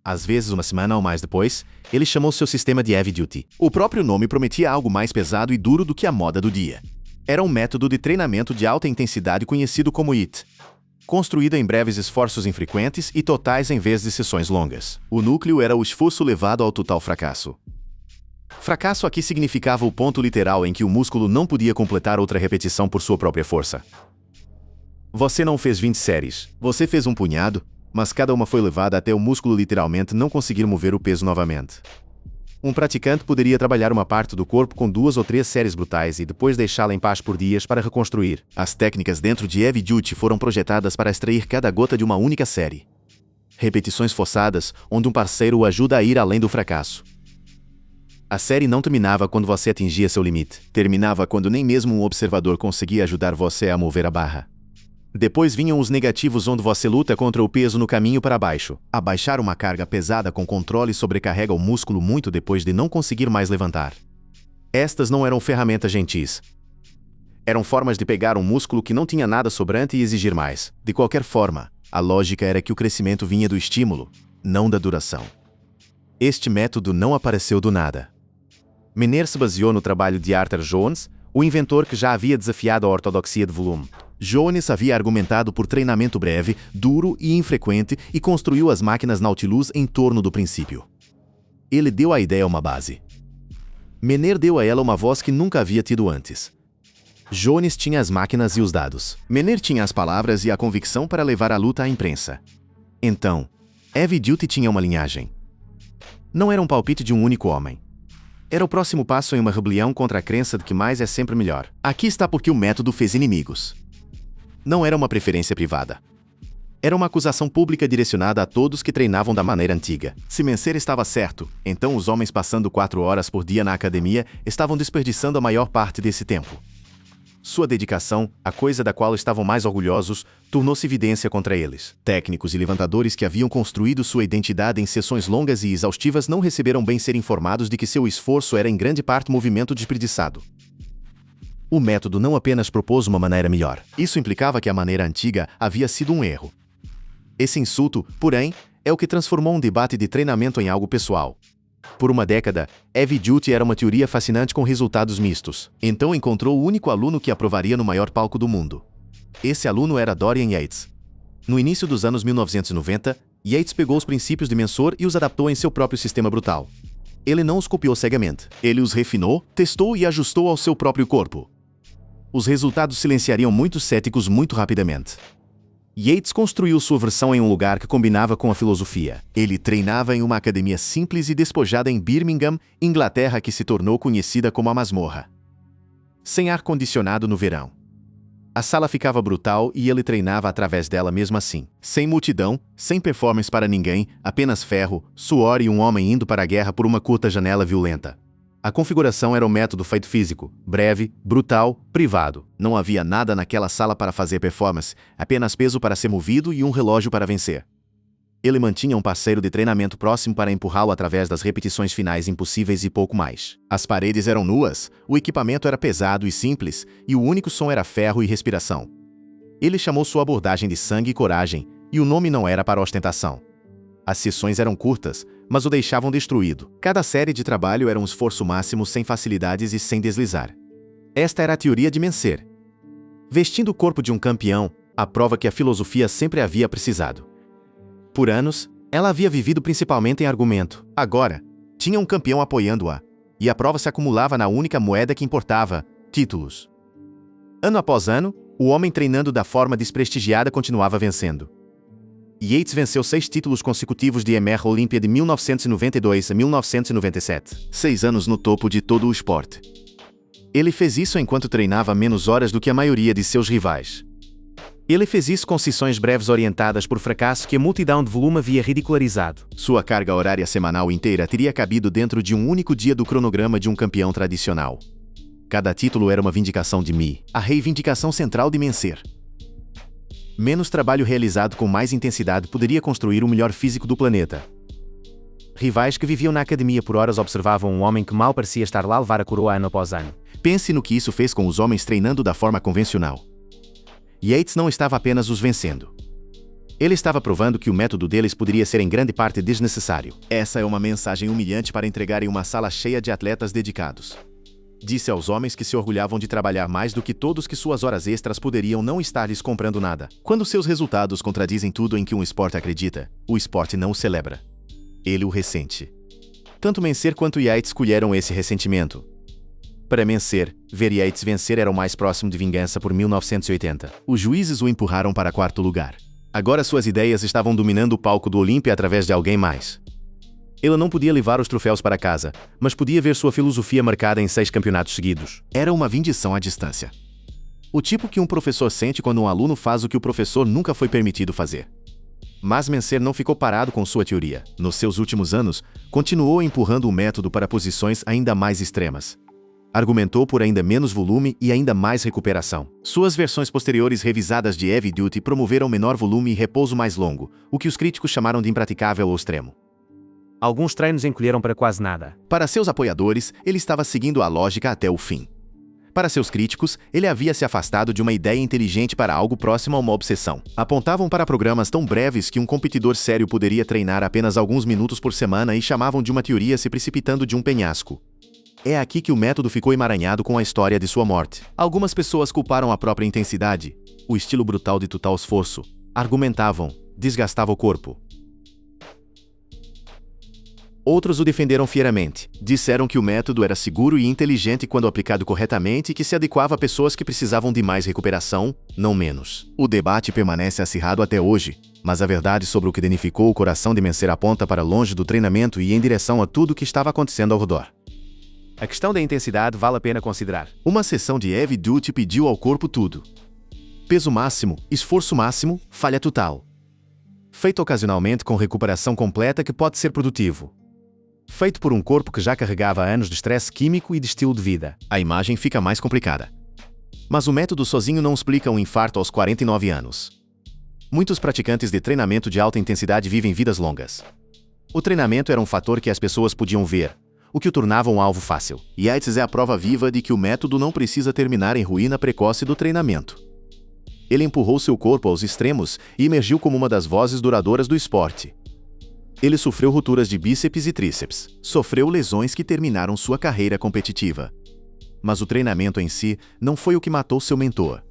Às vezes, uma semana ou mais depois, ele chamou seu sistema de Heavy Duty. O próprio nome prometia algo mais pesado e duro do que a moda do dia. Era um método de treinamento de alta intensidade conhecido como HIIT, construído em breves esforços infrequentes e totais em vez de sessões longas. O núcleo era o esforço levado ao total fracasso. Fracasso aqui significava o ponto literal em que o músculo não podia completar outra repetição por sua própria força. Você não fez 20 séries, você fez um punhado, mas cada uma foi levada até o músculo literalmente não conseguir mover o peso novamente. Um praticante poderia trabalhar uma parte do corpo com 2 ou 3 séries brutais e depois deixá-la em paz por dias para reconstruir. As técnicas dentro de Heavy Duty foram projetadas para extrair cada gota de uma única série. Repetições forçadas, onde um parceiro o ajuda a ir além do fracasso. A série não terminava quando você atingia seu limite. Terminava quando nem mesmo um observador conseguia ajudar você a mover a barra. Depois vinham os negativos, onde você luta contra o peso no caminho para baixo. Abaixar uma carga pesada com controle sobrecarrega o músculo muito depois de não conseguir mais levantar. Estas não eram ferramentas gentis. Eram formas de pegar um músculo que não tinha nada sobrante e exigir mais. De qualquer forma, a lógica era que o crescimento vinha do estímulo, não da duração. Este método não apareceu do nada. Miner se baseou no trabalho de Arthur Jones, o inventor que já havia desafiado a ortodoxia de volume. Jones havia argumentado por treinamento breve, duro e infrequente e construiu as máquinas Nautilus em torno do princípio. Ele deu à ideia uma base. Miner deu a ela uma voz que nunca havia tido antes. Jones tinha as máquinas e os dados. Miner tinha as palavras e a convicção para levar a luta à imprensa. Então, Heavy Duty tinha uma linhagem. Não era um palpite de um único homem. Era o próximo passo em uma rebelião contra a crença de que mais é sempre melhor. Aqui está porque o método fez inimigos. Não era uma preferência privada. Era uma acusação pública direcionada a todos que treinavam da maneira antiga. Se Mencer estava certo, então os homens passando 4 horas por dia na academia estavam desperdiçando a maior parte desse tempo. Sua dedicação, a coisa da qual estavam mais orgulhosos, tornou-se evidência contra eles. Técnicos e levantadores que haviam construído sua identidade em sessões longas e exaustivas não receberam bem ser informados de que seu esforço era em grande parte movimento desperdiçado. O método não apenas propôs uma maneira melhor. Isso implicava que a maneira antiga havia sido um erro. Esse insulto, porém, é o que transformou um debate de treinamento em algo pessoal. Por uma década, Heavy Duty era uma teoria fascinante com resultados mistos. Então encontrou o único aluno que aprovaria no maior palco do mundo. Esse aluno era Dorian Yates. No início dos anos 1990, Yates pegou os princípios de Mencer e os adaptou em seu próprio sistema brutal. Ele não os copiou cegamente. Ele os refinou, testou e ajustou ao seu próprio corpo. Os resultados silenciariam muitos céticos muito rapidamente. Yates construiu sua versão em um lugar que combinava com a filosofia. Ele treinava em uma academia simples e despojada em Birmingham, Inglaterra, que se tornou conhecida como a Masmorra. Sem ar-condicionado no verão. A sala ficava brutal e ele treinava através dela mesmo assim. Sem multidão, sem performance para ninguém, apenas ferro, suor e um homem indo para a guerra por uma curta janela violenta. A configuração era um método feito físico, breve, brutal, privado. Não havia nada naquela sala para fazer performance, apenas peso para ser movido e um relógio para vencer. Ele mantinha um parceiro de treinamento próximo para empurrá-lo através das repetições finais impossíveis e pouco mais. As paredes eram nuas, o equipamento era pesado e simples, e o único som era ferro e respiração. Ele chamou sua abordagem de sangue e coragem, e o nome não era para ostentação. As sessões eram curtas, mas o deixavam destruído. Cada série de trabalho era um esforço máximo sem facilidades e sem deslizar. Esta era a teoria de Mencer. Vestindo o corpo de um campeão, a prova que a filosofia sempre havia precisado. Por anos, ela havia vivido principalmente em argumento. Agora, tinha um campeão apoiando-a. e a prova se acumulava na única moeda que importava: títulos. Ano após ano, o homem treinando da forma desprestigiada continuava vencendo. Yates venceu 6 títulos consecutivos de MR Olímpia de 1992 a 1997. 6 anos no topo de todo o esporte. Ele fez isso enquanto treinava menos horas do que a maioria de seus rivais. Ele fez isso com sessões breves orientadas por fracasso que a multidão de volume havia ridicularizado. Sua carga horária semanal inteira teria cabido dentro de um único dia do cronograma de um campeão tradicional. Cada título era uma vindicação de Mi, a reivindicação central de vencer. Menos trabalho realizado com mais intensidade poderia construir o melhor físico do planeta. Rivais que viviam na academia por horas observavam um homem que mal parecia estar lá a levar a coroa ano após ano. Pense no que isso fez com os homens treinando da forma convencional. Yates não estava apenas os vencendo. Ele estava provando que o método deles poderia ser em grande parte desnecessário. Essa é uma mensagem humilhante para entregar em uma sala cheia de atletas dedicados. Disse aos homens que se orgulhavam de trabalhar mais do que todos que suas horas extras poderiam não estar lhes comprando nada. Quando seus resultados contradizem tudo em que um esporte acredita, o esporte não o celebra. Ele o ressente. Tanto Mencer quanto Yates escolheram esse ressentimento. Para Mencer, ver Yates vencer era o mais próximo de vingança por 1980. Os juízes o empurraram para 4º lugar. Agora suas ideias estavam dominando o palco do Olímpia através de alguém mais. Ele não podia levar os troféus para casa, mas podia ver sua filosofia marcada em 6 campeonatos seguidos. Era uma vindicação à distância. O tipo que um professor sente quando um aluno faz o que o professor nunca foi permitido fazer. Mas Mencer não ficou parado com sua teoria. Nos seus últimos anos, continuou empurrando o método para posições ainda mais extremas. Argumentou por ainda menos volume e ainda mais recuperação. Suas versões posteriores revisadas de Heavy Duty promoveram menor volume e repouso mais longo, o que os críticos chamaram de impraticável ou extremo. Alguns treinos encolheram para quase nada. Para seus apoiadores, ele estava seguindo a lógica até o fim. Para seus críticos, ele havia se afastado de uma ideia inteligente para algo próximo a uma obsessão. Apontavam para programas tão breves que um competidor sério poderia treinar apenas alguns minutos por semana e chamavam de uma teoria se precipitando de um penhasco. É aqui que o método ficou emaranhado com a história de sua morte. Algumas pessoas culparam a própria intensidade, o estilo brutal de total esforço. Argumentavam, desgastava o corpo. Outros o defenderam fieramente. Disseram que o método era seguro e inteligente quando aplicado corretamente e que se adequava a pessoas que precisavam de mais recuperação, não menos. O debate permanece acirrado até hoje, mas a verdade sobre o que danificou o coração de Mencer aponta para longe do treinamento e em direção a tudo o que estava acontecendo ao redor. A questão da intensidade vale a pena considerar. Uma sessão de Heavy Duty pediu ao corpo tudo. Peso máximo, esforço máximo, falha total. Feito ocasionalmente com recuperação completa que pode ser produtivo. Feito por um corpo que já carregava anos de estresse químico e de estilo de vida. A imagem fica mais complicada. Mas o método sozinho não explica um infarto aos 49 anos. Muitos praticantes de treinamento de alta intensidade vivem vidas longas. O treinamento era um fator que as pessoas podiam ver, o que o tornava um alvo fácil. Yates é a prova viva de que o método não precisa terminar em ruína precoce do treinamento. Ele empurrou seu corpo aos extremos e emergiu como uma das vozes duradouras do esporte. Ele sofreu rupturas de bíceps e tríceps. Sofreu lesões que terminaram sua carreira competitiva. Mas o treinamento em si não foi o que matou seu mentor.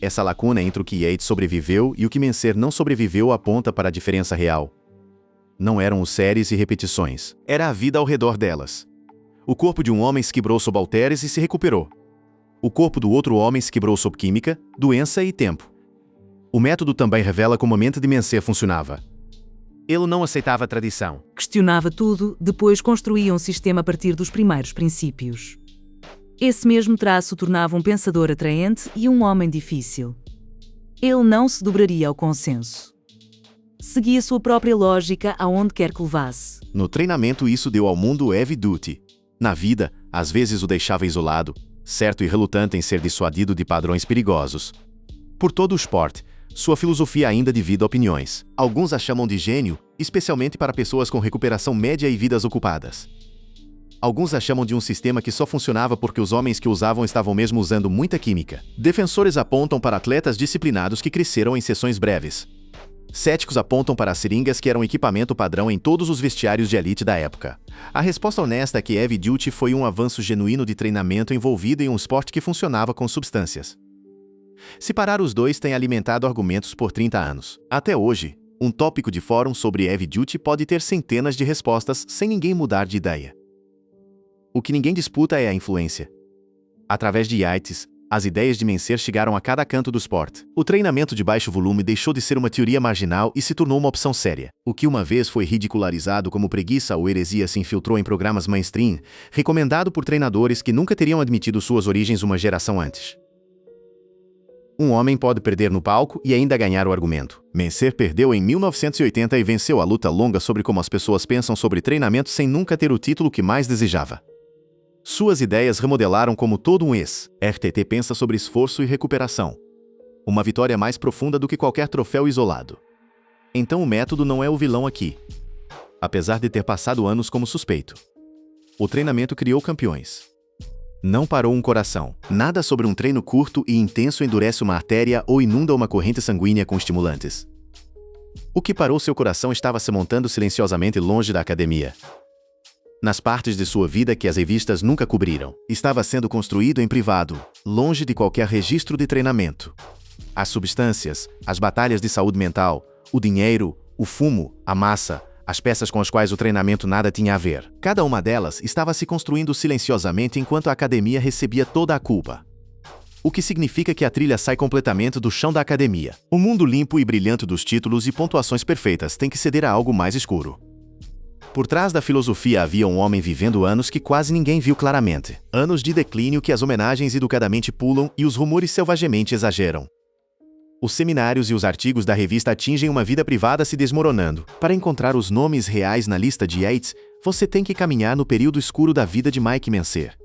Essa lacuna entre o que Yates sobreviveu e o que Mencer não sobreviveu aponta para a diferença real. Não eram os séries e repetições. Era a vida ao redor delas. O corpo de um homem se quebrou sob halteres e se recuperou. O corpo do outro homem se quebrou sob química, doença e tempo. O método também revela como a mente de Mencer funcionava. Ele não aceitava a tradição. Questionava tudo, depois construía um sistema a partir dos primeiros princípios. Esse mesmo traço o tornava um pensador atraente e um homem difícil. Ele não se dobraria ao consenso. Seguia sua própria lógica aonde quer que levasse. No treinamento isso deu ao mundo o Heavy Duty. Na vida, às vezes o deixava isolado, certo e relutante em ser dissuadido de padrões perigosos. Por todo o esporte, sua filosofia ainda divide opiniões. Alguns a chamam de gênio, especialmente para pessoas com recuperação média e vidas ocupadas. Alguns a chamam de um sistema que só funcionava porque os homens que o usavam estavam mesmo usando muita química. Defensores apontam para atletas disciplinados que cresceram em sessões breves. Céticos apontam para as seringas que eram equipamento padrão em todos os vestiários de elite da época. A resposta honesta é que Heavy Duty foi um avanço genuíno de treinamento envolvido em um esporte que funcionava com substâncias. Separar os dois tem alimentado argumentos por 30 anos. Até hoje, um tópico de fórum sobre Heavy Duty pode ter centenas de respostas sem ninguém mudar de ideia. O que ninguém disputa é a influência. Através de Yates, as ideias de Menser chegaram a cada canto do esporte. O treinamento de baixo volume deixou de ser uma teoria marginal e se tornou uma opção séria. O que uma vez foi ridicularizado como preguiça ou heresia se infiltrou em programas mainstream, recomendado por treinadores que nunca teriam admitido suas origens uma geração antes. Um homem pode perder no palco e ainda ganhar o argumento. Menser perdeu em 1980 e venceu a luta longa sobre como as pessoas pensam sobre treinamento sem nunca ter o título que mais desejava. Suas ideias remodelaram como todo um ex-RTT pensa sobre esforço e recuperação. Uma vitória mais profunda do que qualquer troféu isolado. Então o método não é o vilão aqui. Apesar de ter passado anos como suspeito. O treinamento criou campeões. Não parou um coração. Nada sobre um treino curto e intenso endurece uma artéria ou inunda uma corrente sanguínea com estimulantes. O que parou seu coração estava se montando silenciosamente longe da academia. Nas partes de sua vida que as revistas nunca cobriram. Estava sendo construído em privado, longe de qualquer registro de treinamento. As substâncias, as batalhas de saúde mental, o dinheiro, o fumo, a massa, as peças com as quais o treinamento nada tinha a ver. Cada uma delas estava se construindo silenciosamente enquanto a academia recebia toda a culpa. O que significa que a trilha sai completamente do chão da academia. O mundo limpo e brilhante dos títulos e pontuações perfeitas tem que ceder a algo mais escuro. Por trás da filosofia havia um homem vivendo anos que quase ninguém viu claramente. Anos de declínio que as homenagens educadamente pulam e os rumores selvagemente exageram. Os seminários e os artigos da revista atingem uma vida privada se desmoronando. Para encontrar os nomes reais na lista de Yates, você tem que caminhar no período escuro da vida de Mike Menser.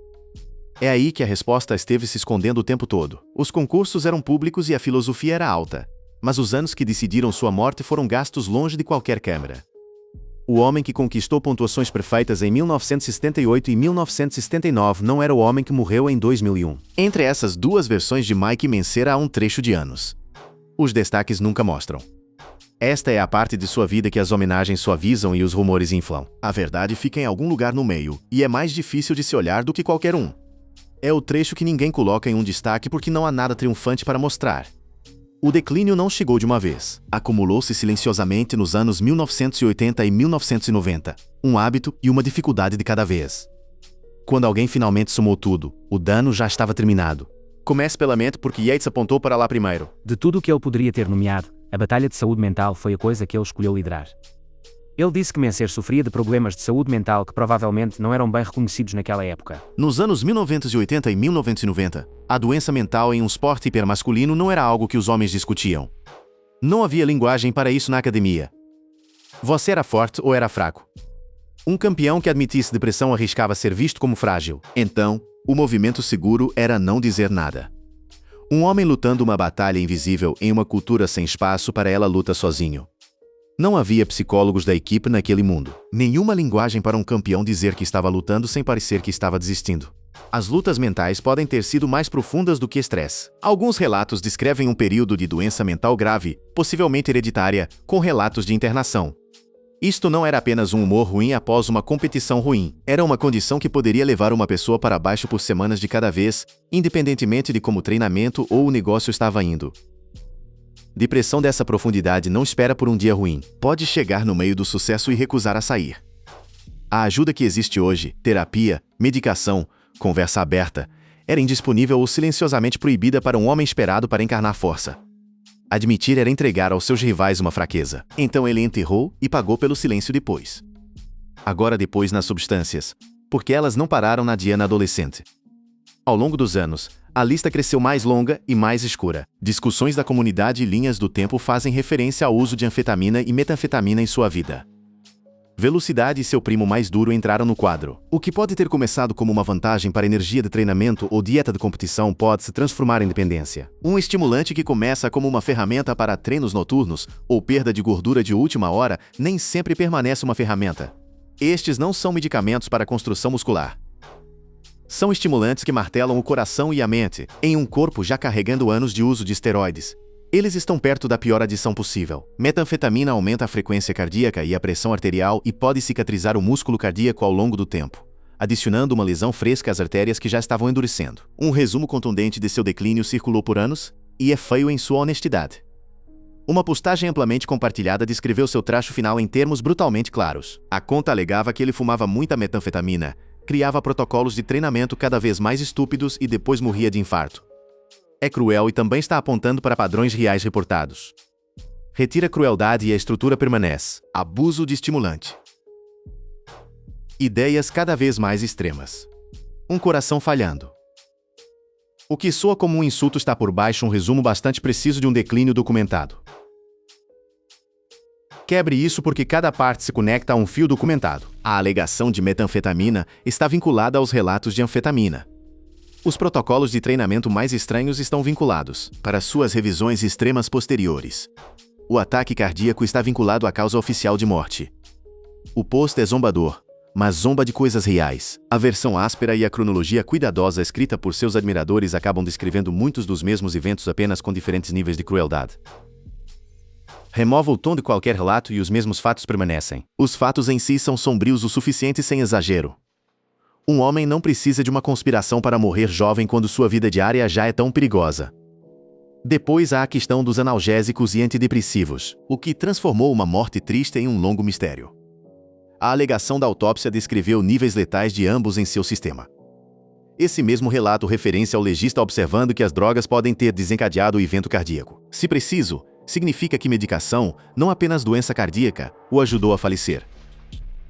É aí que a resposta esteve se escondendo o tempo todo. Os concursos eram públicos e a filosofia era alta. Mas os anos que decidiram sua morte foram gastos longe de qualquer câmera. O homem que conquistou pontuações perfeitas em 1978 e 1979 não era o homem que morreu em 2001. Entre essas duas versões de Mike Menser há um trecho de anos. Os destaques nunca mostram. Esta é a parte de sua vida que as homenagens suavizam e os rumores inflam. A verdade fica em algum lugar no meio, e é mais difícil de se olhar do que qualquer um. É o trecho que ninguém coloca em um destaque porque não há nada triunfante para mostrar. O declínio não chegou de uma vez. Acumulou-se silenciosamente nos anos 1980 e 1990. Um hábito e uma dificuldade de cada vez. Quando alguém finalmente somou tudo, o dano já estava terminado. Comece pela mente porque Yates apontou para lá primeiro. De tudo o que ele poderia ter nomeado, a batalha de saúde mental foi a coisa que ele escolheu liderar. Ele disse que Menser sofria de problemas de saúde mental que provavelmente não eram bem reconhecidos naquela época. Nos anos 1980 e 1990, a doença mental em um esporte hipermasculino não era algo que os homens discutiam. Não havia linguagem para isso na academia. Você era forte ou era fraco. Um campeão que admitisse depressão arriscava ser visto como frágil. Então, o movimento seguro era não dizer nada. Um homem lutando uma batalha invisível em uma cultura sem espaço para ela luta sozinho. Não havia psicólogos da equipe naquele mundo. Nenhuma linguagem para um campeão dizer que estava lutando sem parecer que estava desistindo. As lutas mentais podem ter sido mais profundas do que estresse. Alguns relatos descrevem um período de doença mental grave, possivelmente hereditária, com relatos de internação. Isto não era apenas um humor ruim após uma competição ruim. Era uma condição que poderia levar uma pessoa para baixo por semanas de cada vez, independentemente de como o treinamento ou o negócio estava indo. Depressão dessa profundidade não espera por um dia ruim. Pode chegar no meio do sucesso e recusar a sair. A ajuda que existe hoje, terapia, medicação, conversa aberta, era indisponível ou silenciosamente proibida para um homem esperado para encarnar força. Admitir era entregar aos seus rivais uma fraqueza. Então ele enterrou e pagou pelo silêncio depois. Agora depois nas substâncias, porque elas não pararam na Diana adolescente. Ao longo dos anos, a lista cresceu mais longa e mais escura. Discussões da comunidade e linhas do tempo fazem referência ao uso de anfetamina e metanfetamina em sua vida. Velocidade e seu primo mais duro entraram no quadro. O que pode ter começado como uma vantagem para energia de treinamento ou dieta de competição pode se transformar em dependência. Um estimulante que começa como uma ferramenta para treinos noturnos ou perda de gordura de última hora nem sempre permanece uma ferramenta. Estes não são medicamentos para construção muscular. São estimulantes que martelam o coração e a mente, em um corpo já carregando anos de uso de esteroides. Eles estão perto da pior adição possível. Metanfetamina aumenta a frequência cardíaca e a pressão arterial e pode cicatrizar o músculo cardíaco ao longo do tempo, adicionando uma lesão fresca às artérias que já estavam endurecendo. Um resumo contundente de seu declínio circulou por anos, e é feio em sua honestidade. Uma postagem amplamente compartilhada descreveu seu traço final em termos brutalmente claros. A conta alegava que ele fumava muita metanfetamina, criava protocolos de treinamento cada vez mais estúpidos e depois morria de infarto. É cruel e também está apontando para padrões reais reportados. Retira crueldade e a estrutura permanece. Abuso de estimulante. Ideias cada vez mais extremas. Um coração falhando. O que soa como um insulto está por baixo um resumo bastante preciso de um declínio documentado. Quebre isso porque cada parte se conecta a um fio documentado. A alegação de metanfetamina está vinculada aos relatos de anfetamina. Os protocolos de treinamento mais estranhos estão vinculados para suas revisões extremas posteriores. O ataque cardíaco está vinculado à causa oficial de morte. O post é zombador, mas zomba de coisas reais. A versão áspera e a cronologia cuidadosa escrita por seus admiradores acabam descrevendo muitos dos mesmos eventos apenas com diferentes níveis de crueldade. Remova o tom de qualquer relato e os mesmos fatos permanecem. Os fatos em si são sombrios o suficiente sem exagero. Um homem não precisa de uma conspiração para morrer jovem quando sua vida diária já é tão perigosa. Depois há a questão dos analgésicos e antidepressivos, o que transformou uma morte triste em um longo mistério. A alegação da autópsia descreveu níveis letais de ambos em seu sistema. Esse mesmo relato referência ao legista observando que as drogas podem ter desencadeado o evento cardíaco. Se preciso, significa que medicação, não apenas doença cardíaca, o ajudou a falecer.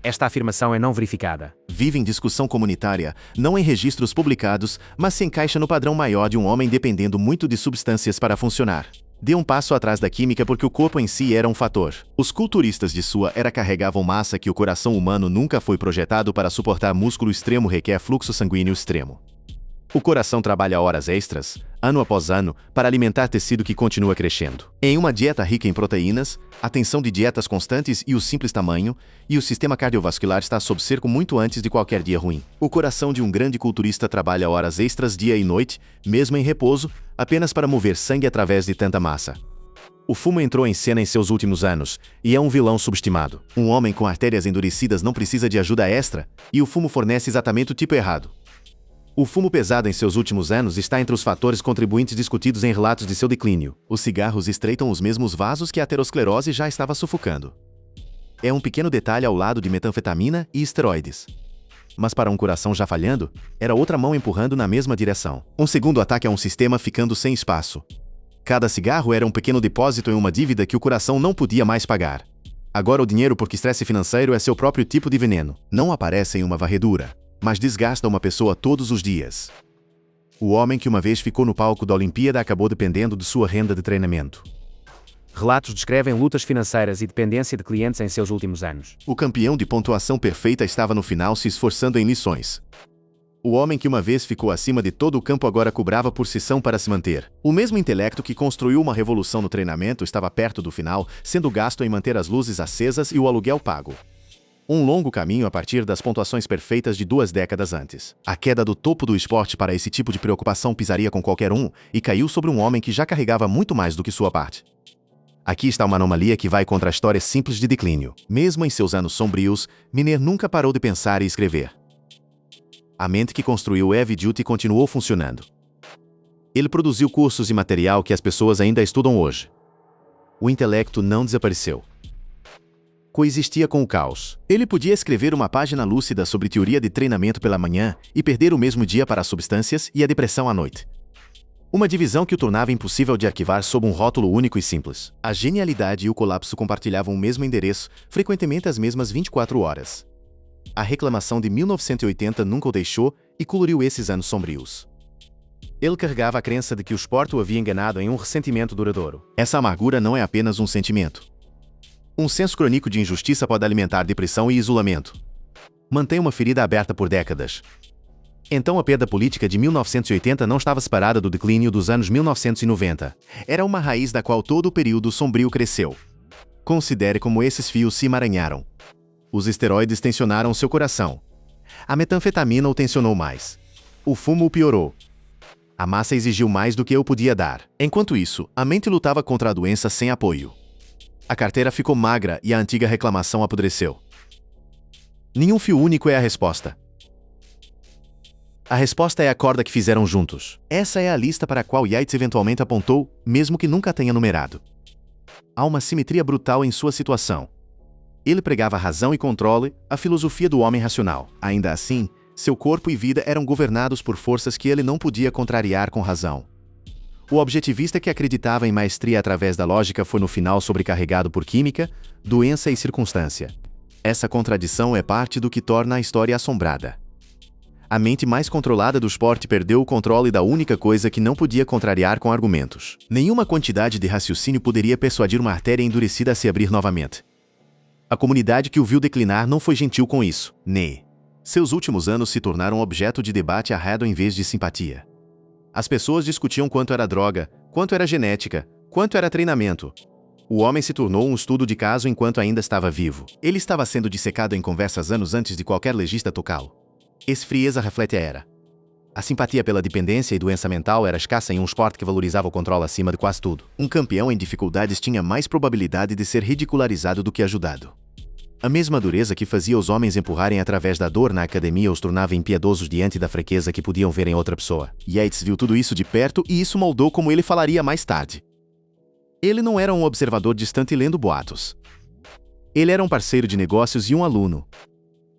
Esta afirmação é não verificada. Vive em discussão comunitária, não em registros publicados, mas se encaixa no padrão maior de um homem dependendo muito de substâncias para funcionar. Dê um passo atrás da química porque o corpo em si era um fator. Os culturistas de sua era carregavam massa que o coração humano nunca foi projetado para suportar. Músculo extremo requer fluxo sanguíneo extremo. O coração trabalha horas extras, ano após ano, para alimentar tecido que continua crescendo. Em uma dieta rica em proteínas, atenção de dietas constantes e o simples tamanho, e o sistema cardiovascular está sob cerco muito antes de qualquer dia ruim. O coração de um grande culturista trabalha horas extras dia e noite, mesmo em repouso, apenas para mover sangue através de tanta massa. O fumo entrou em cena em seus últimos anos, e é um vilão subestimado. Um homem com artérias endurecidas não precisa de ajuda extra, e o fumo fornece exatamente o tipo errado. O fumo pesado em seus últimos anos está entre os fatores contribuintes discutidos em relatos de seu declínio. Os cigarros estreitam os mesmos vasos que a aterosclerose já estava sufocando. É um pequeno detalhe ao lado de metanfetamina e esteroides. Mas para um coração já falhando, era outra mão empurrando na mesma direção. Um segundo ataque a um sistema ficando sem espaço. Cada cigarro era um pequeno depósito em uma dívida que o coração não podia mais pagar. Agora o dinheiro porque estresse financeiro é seu próprio tipo de veneno. Não aparece em uma varredura, mas desgasta uma pessoa todos os dias. O homem que uma vez ficou no palco da Olimpíada acabou dependendo de sua renda de treinamento. Relatos descrevem lutas financeiras e dependência de clientes em seus últimos anos. O campeão de pontuação perfeita estava no final se esforçando em lições. O homem que uma vez ficou acima de todo o campo agora cobrava por sessão para se manter. O mesmo intelecto que construiu uma revolução no treinamento estava perto do final, sendo gasto em manter as luzes acesas e o aluguel pago. Um longo caminho a partir das pontuações perfeitas de 2 décadas antes. A queda do topo do esporte para esse tipo de preocupação pisaria com qualquer um e caiu sobre um homem que já carregava muito mais do que sua parte. Aqui está uma anomalia que vai contra a história simples de declínio. Mesmo em seus anos sombrios, Miner nunca parou de pensar e escrever. A mente que construiu Heavy Duty continuou funcionando. Ele produziu cursos e material que as pessoas ainda estudam hoje. O intelecto não desapareceu. Coexistia com o caos. Ele podia escrever uma página lúcida sobre teoria de treinamento pela manhã e perder o mesmo dia para as substâncias e a depressão à noite. Uma divisão que o tornava impossível de arquivar sob um rótulo único e simples. A genialidade e o colapso compartilhavam o mesmo endereço, frequentemente as mesmas 24 horas. A reclamação de 1980 nunca o deixou e coloriu esses anos sombrios. Ele carregava a crença de que o esporte o havia enganado em um ressentimento duradouro. Essa amargura não é apenas um sentimento. Um senso crônico de injustiça pode alimentar depressão e isolamento. Mantém uma ferida aberta por décadas. Então a perda política de 1980 não estava separada do declínio dos anos 1990. Era uma raiz da qual todo o período sombrio cresceu. Considere como esses fios se emaranharam. Os esteroides tensionaram seu coração. A metanfetamina o tensionou mais. O fumo o piorou. A massa exigiu mais do que eu podia dar. Enquanto isso, a mente lutava contra a doença sem apoio. A carteira ficou magra e a antiga reclamação apodreceu. Nenhum fio único é a resposta. A resposta é a corda que fizeram juntos. Essa é a lista para a qual Yates eventualmente apontou, mesmo que nunca tenha numerado. Há uma simetria brutal em sua situação. Ele pregava razão e controle, a filosofia do homem racional. Ainda assim, Seu corpo e vida eram governados por forças que ele não podia contrariar com razão. O objetivista que acreditava em maestria através da lógica foi no final sobrecarregado por química, doença e circunstância. Essa contradição é parte do que torna a história assombrada. A mente mais controlada do esporte perdeu o controle da única coisa que não podia contrariar com argumentos. Nenhuma quantidade de raciocínio poderia persuadir uma artéria endurecida a se abrir novamente. A comunidade que o viu declinar não foi gentil com isso, nem. Seus últimos anos se tornaram objeto de debate arredo em vez de simpatia. As pessoas discutiam quanto era droga, quanto era genética, quanto era treinamento. O homem se tornou um estudo de caso enquanto ainda estava vivo. Ele estava sendo dissecado em conversas anos antes de qualquer legista tocá-lo. Essa frieza reflete a era. A simpatia pela dependência e doença mental era escassa em um esporte que valorizava o controle acima de quase tudo. Um campeão em dificuldades tinha mais probabilidade de ser ridicularizado do que ajudado. A mesma dureza que fazia os homens empurrarem através da dor na academia os tornava impiedosos diante da fraqueza que podiam ver em outra pessoa. Yates viu tudo isso de perto e isso moldou como ele falaria mais tarde. Ele não era um observador distante lendo boatos. Ele era um parceiro de negócios e um aluno.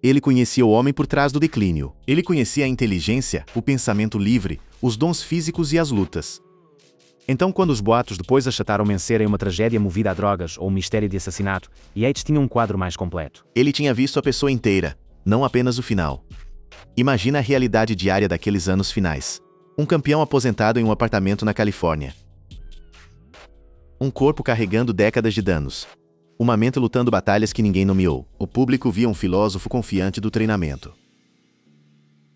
Ele conhecia o homem por trás do declínio. Ele conhecia a inteligência, o pensamento livre, os dons físicos e as lutas. Então, quando os boatos depois achataram Mencer em uma tragédia movida a drogas ou um mistério de assassinato, Yates tinha um quadro mais completo. Ele tinha visto a pessoa inteira, não apenas o final. Imagina a realidade diária daqueles anos finais. Um campeão aposentado em um apartamento na Califórnia. Um corpo carregando décadas de danos. Uma mente lutando batalhas que ninguém nomeou. O público via um filósofo confiante do treinamento.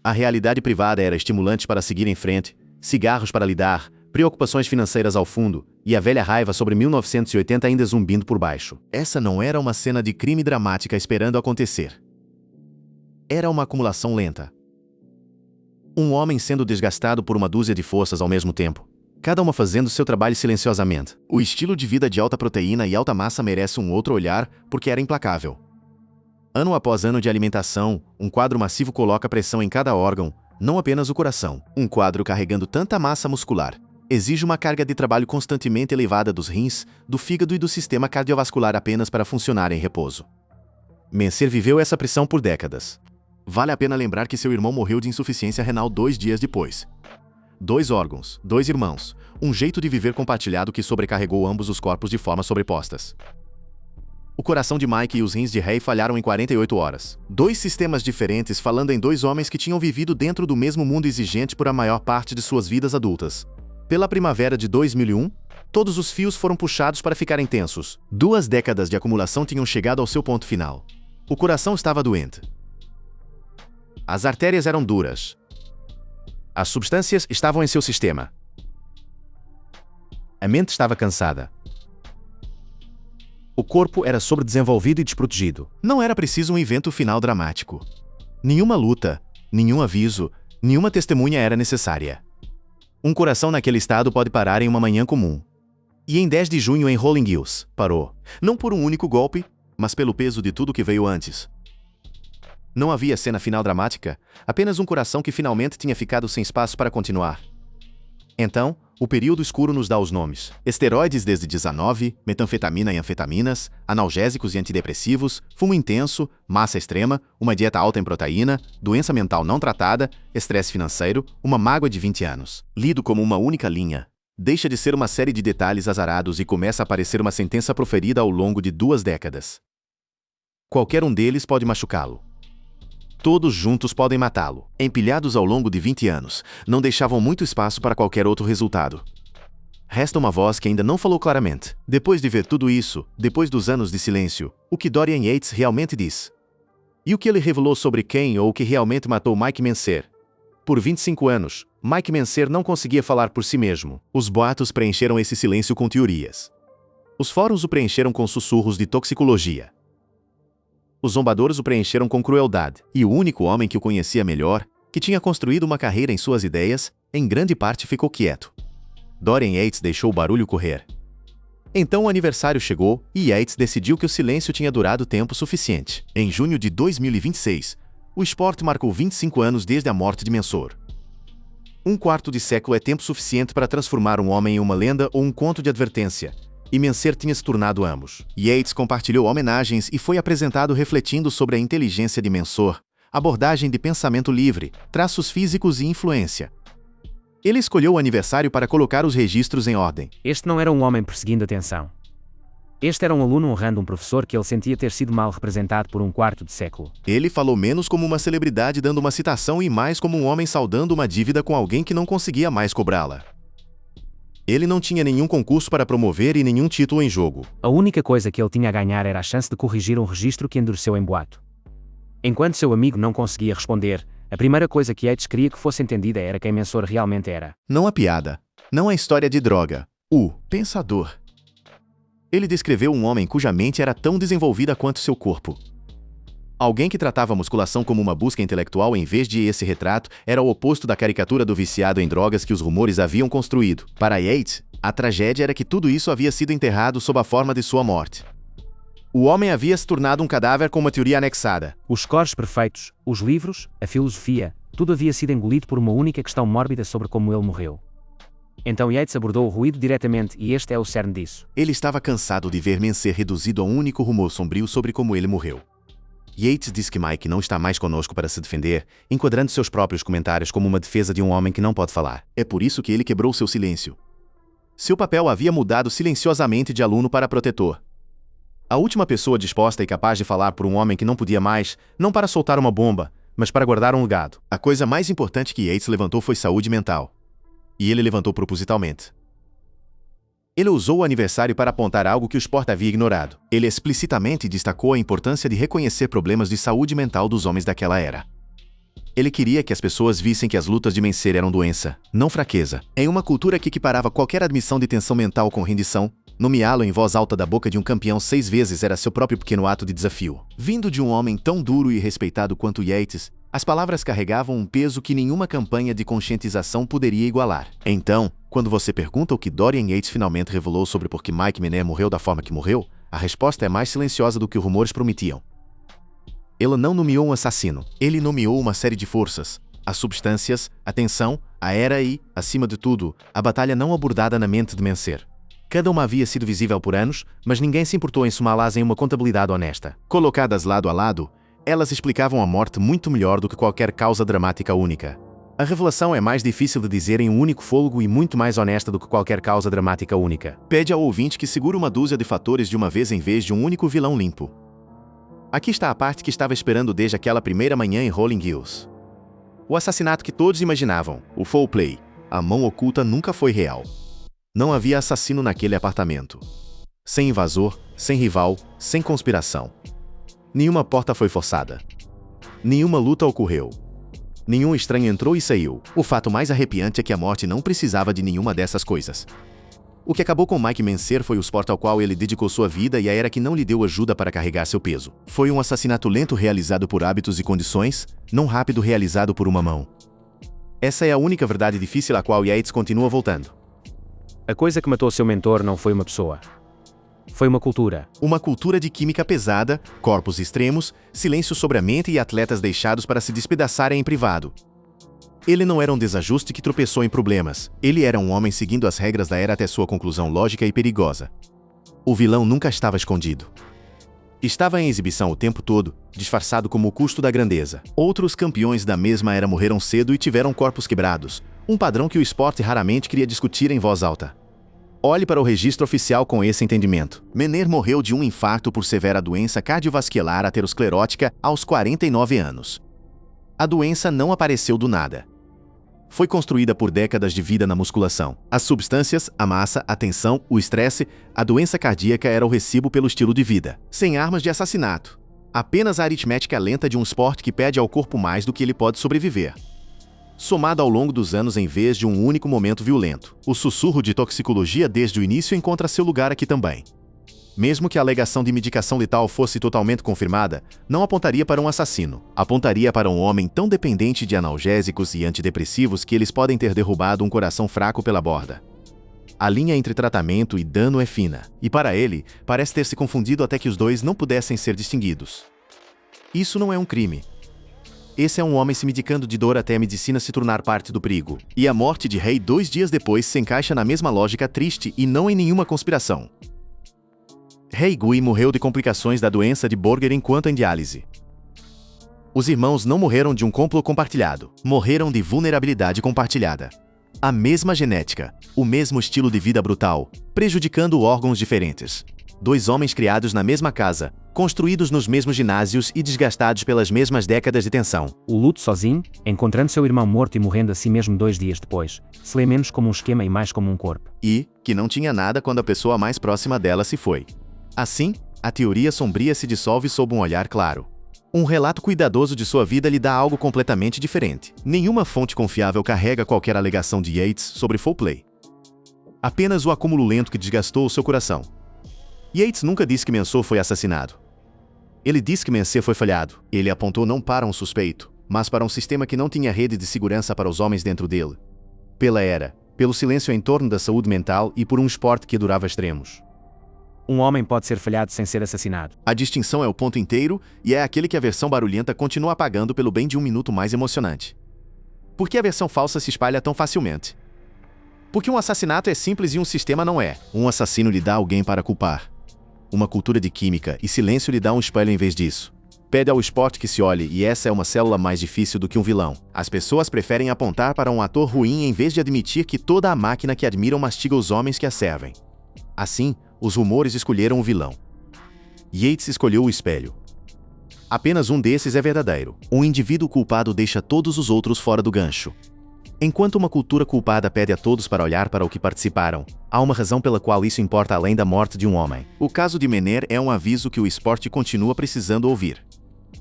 A realidade privada era estimulante para seguir em frente, cigarros para lidar, preocupações financeiras ao fundo, e a velha raiva sobre 1980 ainda zumbindo por baixo. Essa não era uma cena de crime dramática esperando acontecer. Era uma acumulação lenta. Um homem sendo desgastado por uma dúzia de forças ao mesmo tempo, cada uma fazendo seu trabalho silenciosamente. O estilo de vida de alta proteína e alta massa merece um outro olhar, porque era implacável. Ano após ano de alimentação, um quadro massivo coloca pressão em cada órgão, não apenas o coração. Um quadro carregando tanta massa muscular exige uma carga de trabalho constantemente elevada dos rins, do fígado e do sistema cardiovascular apenas para funcionar em repouso. Mencer viveu essa pressão por décadas. Vale a pena lembrar que seu irmão morreu de insuficiência renal 2 dias depois. 2 órgãos, 2 irmãos, um jeito de viver compartilhado que sobrecarregou ambos os corpos de forma sobrepostas. O coração de Mike e os rins de Ray falharam em 48 horas. 2 sistemas diferentes falando em 2 homens que tinham vivido dentro do mesmo mundo exigente por a maior parte de suas vidas adultas. Pela primavera de 2001, todos os fios foram puxados para ficarem tensos. 2 décadas de acumulação tinham chegado ao seu ponto final. O coração estava doente. As artérias eram duras. As substâncias estavam em seu sistema. A mente estava cansada. O corpo era sobredesenvolvido e desprotegido. Não era preciso um evento final dramático. Nenhuma luta, nenhum aviso, nenhuma testemunha era necessária. Um coração naquele estado pode parar em uma manhã comum. E em 10 de junho em Rolling Hills, parou. Não por um único golpe, mas pelo peso de tudo que veio antes. Não havia cena final dramática, apenas um coração que finalmente tinha ficado sem espaço para continuar. Então, o período escuro nos dá os nomes. Esteroides desde 19, metanfetamina e anfetaminas, analgésicos e antidepressivos, fumo intenso, massa extrema, uma dieta alta em proteína, doença mental não tratada, estresse financeiro, uma mágoa de 20 anos. Lido como uma única linha, deixa de ser uma série de detalhes azarados e começa a parecer uma sentença proferida ao longo de 2 décadas. Qualquer um deles pode machucá-lo. Todos juntos podem matá-lo. Empilhados ao longo de 20 anos, não deixavam muito espaço para qualquer outro resultado. Resta uma voz que ainda não falou claramente. Depois de ver tudo isso, depois dos anos de silêncio, o que Dorian Yates realmente diz? E o que ele revelou sobre quem ou o que realmente matou Mike Mencer? Por 25 anos, Mike Mencer não conseguia falar por si mesmo. Os boatos preencheram esse silêncio com teorias. Os fóruns o preencheram com sussurros de toxicologia. Os zombadores o preencheram com crueldade, e o único homem que o conhecia melhor, que tinha construído uma carreira em suas ideias, em grande parte ficou quieto. Dorian Yates deixou o barulho correr. Então o aniversário chegou, e Yates decidiu que o silêncio tinha durado tempo suficiente. Em junho de 2026, o esporte marcou 25 anos desde a morte de Mencer. 1/4 de século é tempo suficiente para transformar um homem em uma lenda ou um conto de advertência, e Mencer tinha se tornado ambos. Yates compartilhou homenagens e foi apresentado refletindo sobre a inteligência de Mencer, abordagem de pensamento livre, traços físicos e influência. Ele escolheu o aniversário para colocar os registros em ordem. Este não era um homem perseguindo atenção. Este era um aluno honrando um professor que ele sentia ter sido mal representado por um quarto de século. Ele falou menos como uma celebridade dando uma citação e mais como um homem saldando uma dívida com alguém que não conseguia mais cobrá-la. Ele não tinha nenhum concurso para promover e nenhum título em jogo. A única coisa que ele tinha a ganhar era a chance de corrigir um registro que endureceu em boato. Enquanto seu amigo não conseguia responder, a primeira coisa que Yates queria que fosse entendida era quem Mensor realmente era. Não a piada. Não a história de droga. O pensador. Ele descreveu um homem cuja mente era tão desenvolvida quanto seu corpo. Alguém que tratava a musculação como uma busca intelectual em vez de esse retrato era o oposto da caricatura do viciado em drogas que os rumores haviam construído. Para Yates, a tragédia era que tudo isso havia sido enterrado sob a forma de sua morte. O homem havia se tornado um cadáver com uma teoria anexada. Os scores perfeitos, os livros, a filosofia, tudo havia sido engolido por uma única questão mórbida sobre como ele morreu. Então Yates abordou o ruído diretamente e este é o cerne disso. Ele estava cansado de ver Mencer reduzido a um único rumor sombrio sobre como ele morreu. Yates diz que Mike não está mais conosco para se defender, enquadrando seus próprios comentários como uma defesa de um homem que não pode falar. É por isso que ele quebrou seu silêncio. Seu papel havia mudado silenciosamente de aluno para protetor. A última pessoa disposta e capaz de falar por um homem que não podia mais, não para soltar uma bomba, mas para guardar um legado. A coisa mais importante que Yates levantou foi saúde mental. E ele levantou propositalmente. Ele usou o aniversário para apontar algo que o esporte havia ignorado. Ele explicitamente destacou a importância de reconhecer problemas de saúde mental dos homens daquela era. Ele queria que as pessoas vissem que as lutas de Mencer eram doença, não fraqueza. Em uma cultura que equiparava qualquer admissão de tensão mental com rendição, nomeá-lo em voz alta da boca de um campeão 6 vezes era seu próprio pequeno ato de desafio. Vindo de um homem tão duro e respeitado quanto Yates, as palavras carregavam um peso que nenhuma campanha de conscientização poderia igualar. Então, quando você pergunta o que Dorian Yates finalmente revelou sobre por que Mike Mencer morreu da forma que morreu, a resposta é mais silenciosa do que os rumores prometiam. Ele não nomeou um assassino, ele nomeou uma série de forças, as substâncias, a tensão, a era e, acima de tudo, a batalha não abordada na mente de Mencer. Cada uma havia sido visível por anos, mas ninguém se importou em somá-las em uma contabilidade honesta. Colocadas lado a lado, elas explicavam a morte muito melhor do que qualquer causa dramática única. A revelação é mais difícil de dizer em um único fôlego e muito mais honesta do que qualquer causa dramática única. Pede ao ouvinte que segure uma dúzia de fatores de uma vez em vez de um único vilão limpo. Aqui está a parte que estava esperando desde aquela primeira manhã em Rolling Hills. O assassinato que todos imaginavam, o foul play, a mão oculta nunca foi real. Não havia assassino naquele apartamento. Sem invasor, sem rival, sem conspiração. Nenhuma porta foi forçada. Nenhuma luta ocorreu. Nenhum estranho entrou e saiu. O fato mais arrepiante é que a morte não precisava de nenhuma dessas coisas. O que acabou com Mike Mencer foi o esporte ao qual ele dedicou sua vida e a era que não lhe deu ajuda para carregar seu peso. Foi um assassinato lento realizado por hábitos e condições, não rápido realizado por uma mão. Essa é a única verdade difícil à qual Yates continua voltando. A coisa que matou seu mentor não foi uma pessoa. Foi uma cultura. Uma cultura de química pesada, corpos extremos, silêncio sobre a mente e atletas deixados para se despedaçarem em privado. Ele não era um desajuste que tropeçou em problemas. Ele era um homem seguindo as regras da era até sua conclusão lógica e perigosa. O vilão nunca estava escondido. Estava em exibição o tempo todo, disfarçado como o custo da grandeza. Outros campeões da mesma era morreram cedo e tiveram corpos quebrados, um padrão que o esporte raramente queria discutir em voz alta. Olhe para o registro oficial com esse entendimento. Mencer morreu de um infarto por severa doença cardiovascular aterosclerótica aos 49 anos. A doença não apareceu do nada. Foi construída por décadas de vida na musculação. As substâncias, a massa, a tensão, o estresse, a doença cardíaca era o recibo pelo estilo de vida. Sem armas de assassinato. Apenas a aritmética lenta de um esporte que pede ao corpo mais do que ele pode sobreviver. Somada ao longo dos anos em vez de um único momento violento. O sussurro de toxicologia desde o início encontra seu lugar aqui também. Mesmo que a alegação de medicação letal fosse totalmente confirmada, não apontaria para um assassino. Apontaria para um homem tão dependente de analgésicos e antidepressivos que eles podem ter derrubado um coração fraco pela borda. A linha entre tratamento e dano é fina, e para ele, parece ter se confundido até que os dois não pudessem ser distinguidos. Isso não é um crime. Esse é um homem se medicando de dor até a medicina se tornar parte do perigo. E a morte de Ray 2 dias depois se encaixa na mesma lógica triste e não em nenhuma conspiração. Ray Gui morreu de complicações da doença de Borger enquanto em diálise. Os irmãos não morreram de um complô compartilhado, morreram de vulnerabilidade compartilhada. A mesma genética, o mesmo estilo de vida brutal, prejudicando órgãos diferentes. 2 homens criados na mesma casa, construídos nos mesmos ginásios e desgastados pelas mesmas décadas de tensão. O luto sozinho, encontrando seu irmão morto e morrendo a si mesmo 2 dias depois, se lê menos como um esquema e mais como um corpo. E que não tinha nada quando a pessoa mais próxima dela se foi. Assim, a teoria sombria se dissolve sob um olhar claro. Um relato cuidadoso de sua vida lhe dá algo completamente diferente. Nenhuma fonte confiável carrega qualquer alegação de Yates sobre foul play. Apenas o acúmulo lento que desgastou o seu coração. Yates nunca disse que Mensah foi assassinado. Ele disse que Mensah foi falhado. Ele apontou não para um suspeito, mas para um sistema que não tinha rede de segurança para os homens dentro dele. Pela era, pelo silêncio em torno da saúde mental e por um esporte que durava extremos. Um homem pode ser falhado sem ser assassinado. A distinção é o ponto inteiro e é aquele que a versão barulhenta continua apagando pelo bem de um minuto mais emocionante. Por que a versão falsa se espalha tão facilmente? Porque um assassinato é simples e um sistema não é. Um assassino lhe dá alguém para culpar. Uma cultura de química e silêncio lhe dá um espelho em vez disso. Pede ao esporte que se olhe e essa é uma célula mais difícil do que um vilão. As pessoas preferem apontar para um ator ruim em vez de admitir que toda a máquina que admiram mastiga os homens que a servem. Assim, os rumores escolheram o vilão. Yates escolheu o espelho. Apenas um desses é verdadeiro. Um indivíduo culpado deixa todos os outros fora do gancho. Enquanto uma cultura culpada pede a todos para olhar para o que participaram, há uma razão pela qual isso importa além da morte de um homem. O caso de Mener é um aviso que o esporte continua precisando ouvir.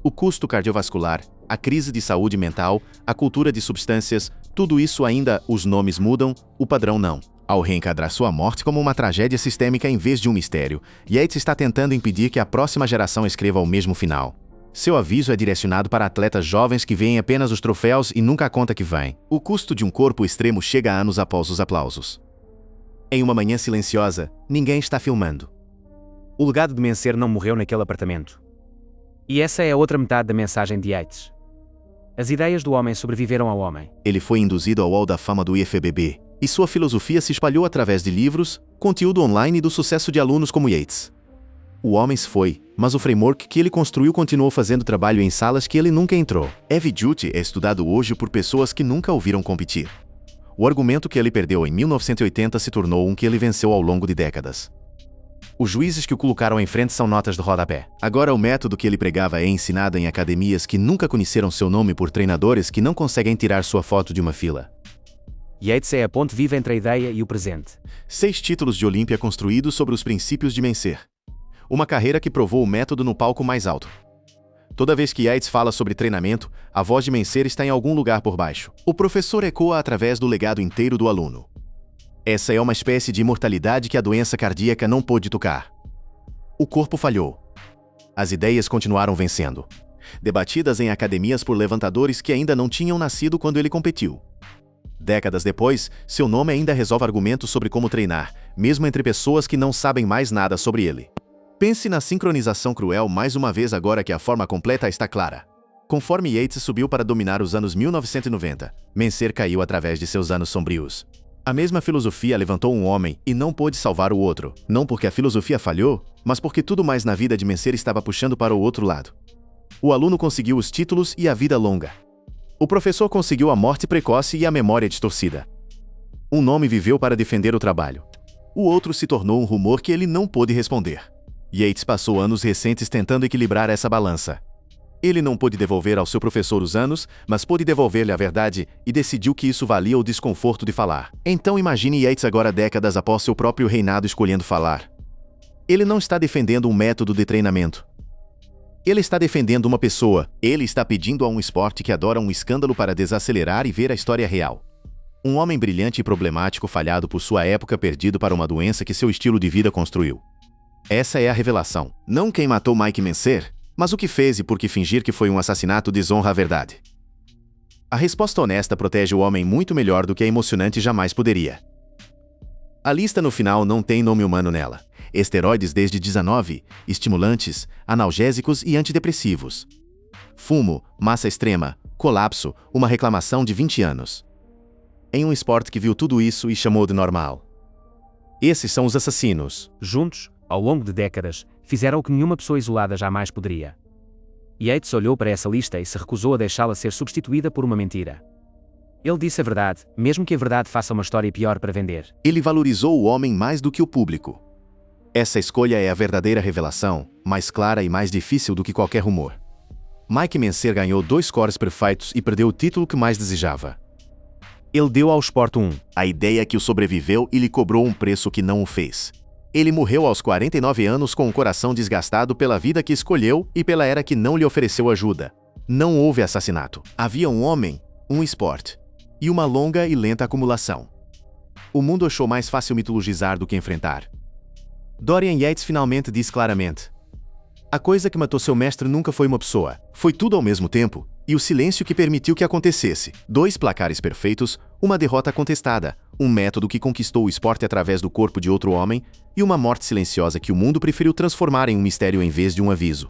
O custo cardiovascular, a crise de saúde mental, a cultura de substâncias, tudo isso ainda, os nomes mudam, o padrão não. Ao reenquadrar sua morte como uma tragédia sistêmica em vez de um mistério, Yates está tentando impedir que a próxima geração escreva o mesmo final. Seu aviso é direcionado para atletas jovens que veem apenas os troféus e nunca a conta que vem. O custo de um corpo extremo chega anos após os aplausos. Em uma manhã silenciosa, ninguém está filmando. O legado de Mensah não morreu naquele apartamento. E essa é a outra metade da mensagem de Yates. As ideias do homem sobreviveram ao homem. Ele foi induzido ao hall da fama do IFBB, e sua filosofia se espalhou através de livros, conteúdo online e do sucesso de alunos como Yates. O homem se foi, mas o framework que ele construiu continuou fazendo trabalho em salas que ele nunca entrou. Heavy Duty é estudado hoje por pessoas que nunca ouviram competir. O argumento que ele perdeu em 1980 se tornou um que ele venceu ao longo de décadas. Os juízes que o colocaram em frente são notas de rodapé. Agora o método que ele pregava é ensinado em academias que nunca conheceram seu nome por treinadores que não conseguem tirar sua foto de uma fila. Yates é a ponte viva entre a ideia e o presente. 6 títulos de Olímpia construídos sobre os princípios de Mensah. Uma carreira que provou o método no palco mais alto. Toda vez que Yates fala sobre treinamento, a voz de Mensah está em algum lugar por baixo. O professor ecoa através do legado inteiro do aluno. Essa é uma espécie de imortalidade que a doença cardíaca não pôde tocar. O corpo falhou. As ideias continuaram vencendo. Debatidas em academias por levantadores que ainda não tinham nascido quando ele competiu. Décadas depois, seu nome ainda resolve argumentos sobre como treinar, mesmo entre pessoas que não sabem mais nada sobre ele. Pense na sincronização cruel mais uma vez agora que a forma completa está clara. Conforme Yates subiu para dominar os anos 1990, Mensah caiu através de seus anos sombrios. A mesma filosofia levantou um homem e não pôde salvar o outro. Não porque a filosofia falhou, mas porque tudo mais na vida de Mensah estava puxando para o outro lado. O aluno conseguiu os títulos e a vida longa. O professor conseguiu a morte precoce e a memória distorcida. Um nome viveu para defender o trabalho. O outro se tornou um rumor que ele não pôde responder. Yates passou anos recentes tentando equilibrar essa balança. Ele não pôde devolver ao seu professor os anos, mas pôde devolver-lhe a verdade e decidiu que isso valia o desconforto de falar. Então imagine Yates agora décadas após seu próprio reinado escolhendo falar. Ele não está defendendo um método de treinamento. Ele está defendendo uma pessoa. Ele está pedindo a um esporte que adora um escândalo para desacelerar e ver a história real. Um homem brilhante e problemático falhado por sua época perdido para uma doença que seu estilo de vida construiu. Essa é a revelação. Não quem matou Mike Mensah, mas o que fez e por que fingir que foi um assassinato desonra a verdade. A resposta honesta protege o homem muito melhor do que a emocionante jamais poderia. A lista no final não tem nome humano nela. Esteroides desde 19, estimulantes, analgésicos e antidepressivos. Fumo, massa extrema, colapso, uma reclamação de 20 anos. Em um esporte que viu tudo isso e chamou de normal. Esses são os assassinos. Juntos, ao longo de décadas, fizeram o que nenhuma pessoa isolada jamais poderia. Yates olhou para essa lista e se recusou a deixá-la ser substituída por uma mentira. Ele disse a verdade, mesmo que a verdade faça uma história pior para vender. Ele valorizou o homem mais do que o público. Essa escolha é a verdadeira revelação, mais clara e mais difícil do que qualquer rumor. Mike Mencer ganhou 2 scores perfeitos e perdeu o título que mais desejava. Ele deu ao Sport 1. A ideia que o sobreviveu e lhe cobrou um preço que não o fez. Ele morreu aos 49 anos com o coração desgastado pela vida que escolheu e pela era que não lhe ofereceu ajuda. Não houve assassinato. Havia um homem, um esporte e uma longa e lenta acumulação. O mundo achou mais fácil mitologizar do que enfrentar. Dorian Yates finalmente diz claramente: a coisa que matou seu mestre nunca foi uma pessoa, foi tudo ao mesmo tempo, e o silêncio que permitiu que acontecesse. 2 placares perfeitos, uma derrota contestada, um método que conquistou o esporte através do corpo de outro homem, e uma morte silenciosa que o mundo preferiu transformar em um mistério em vez de um aviso.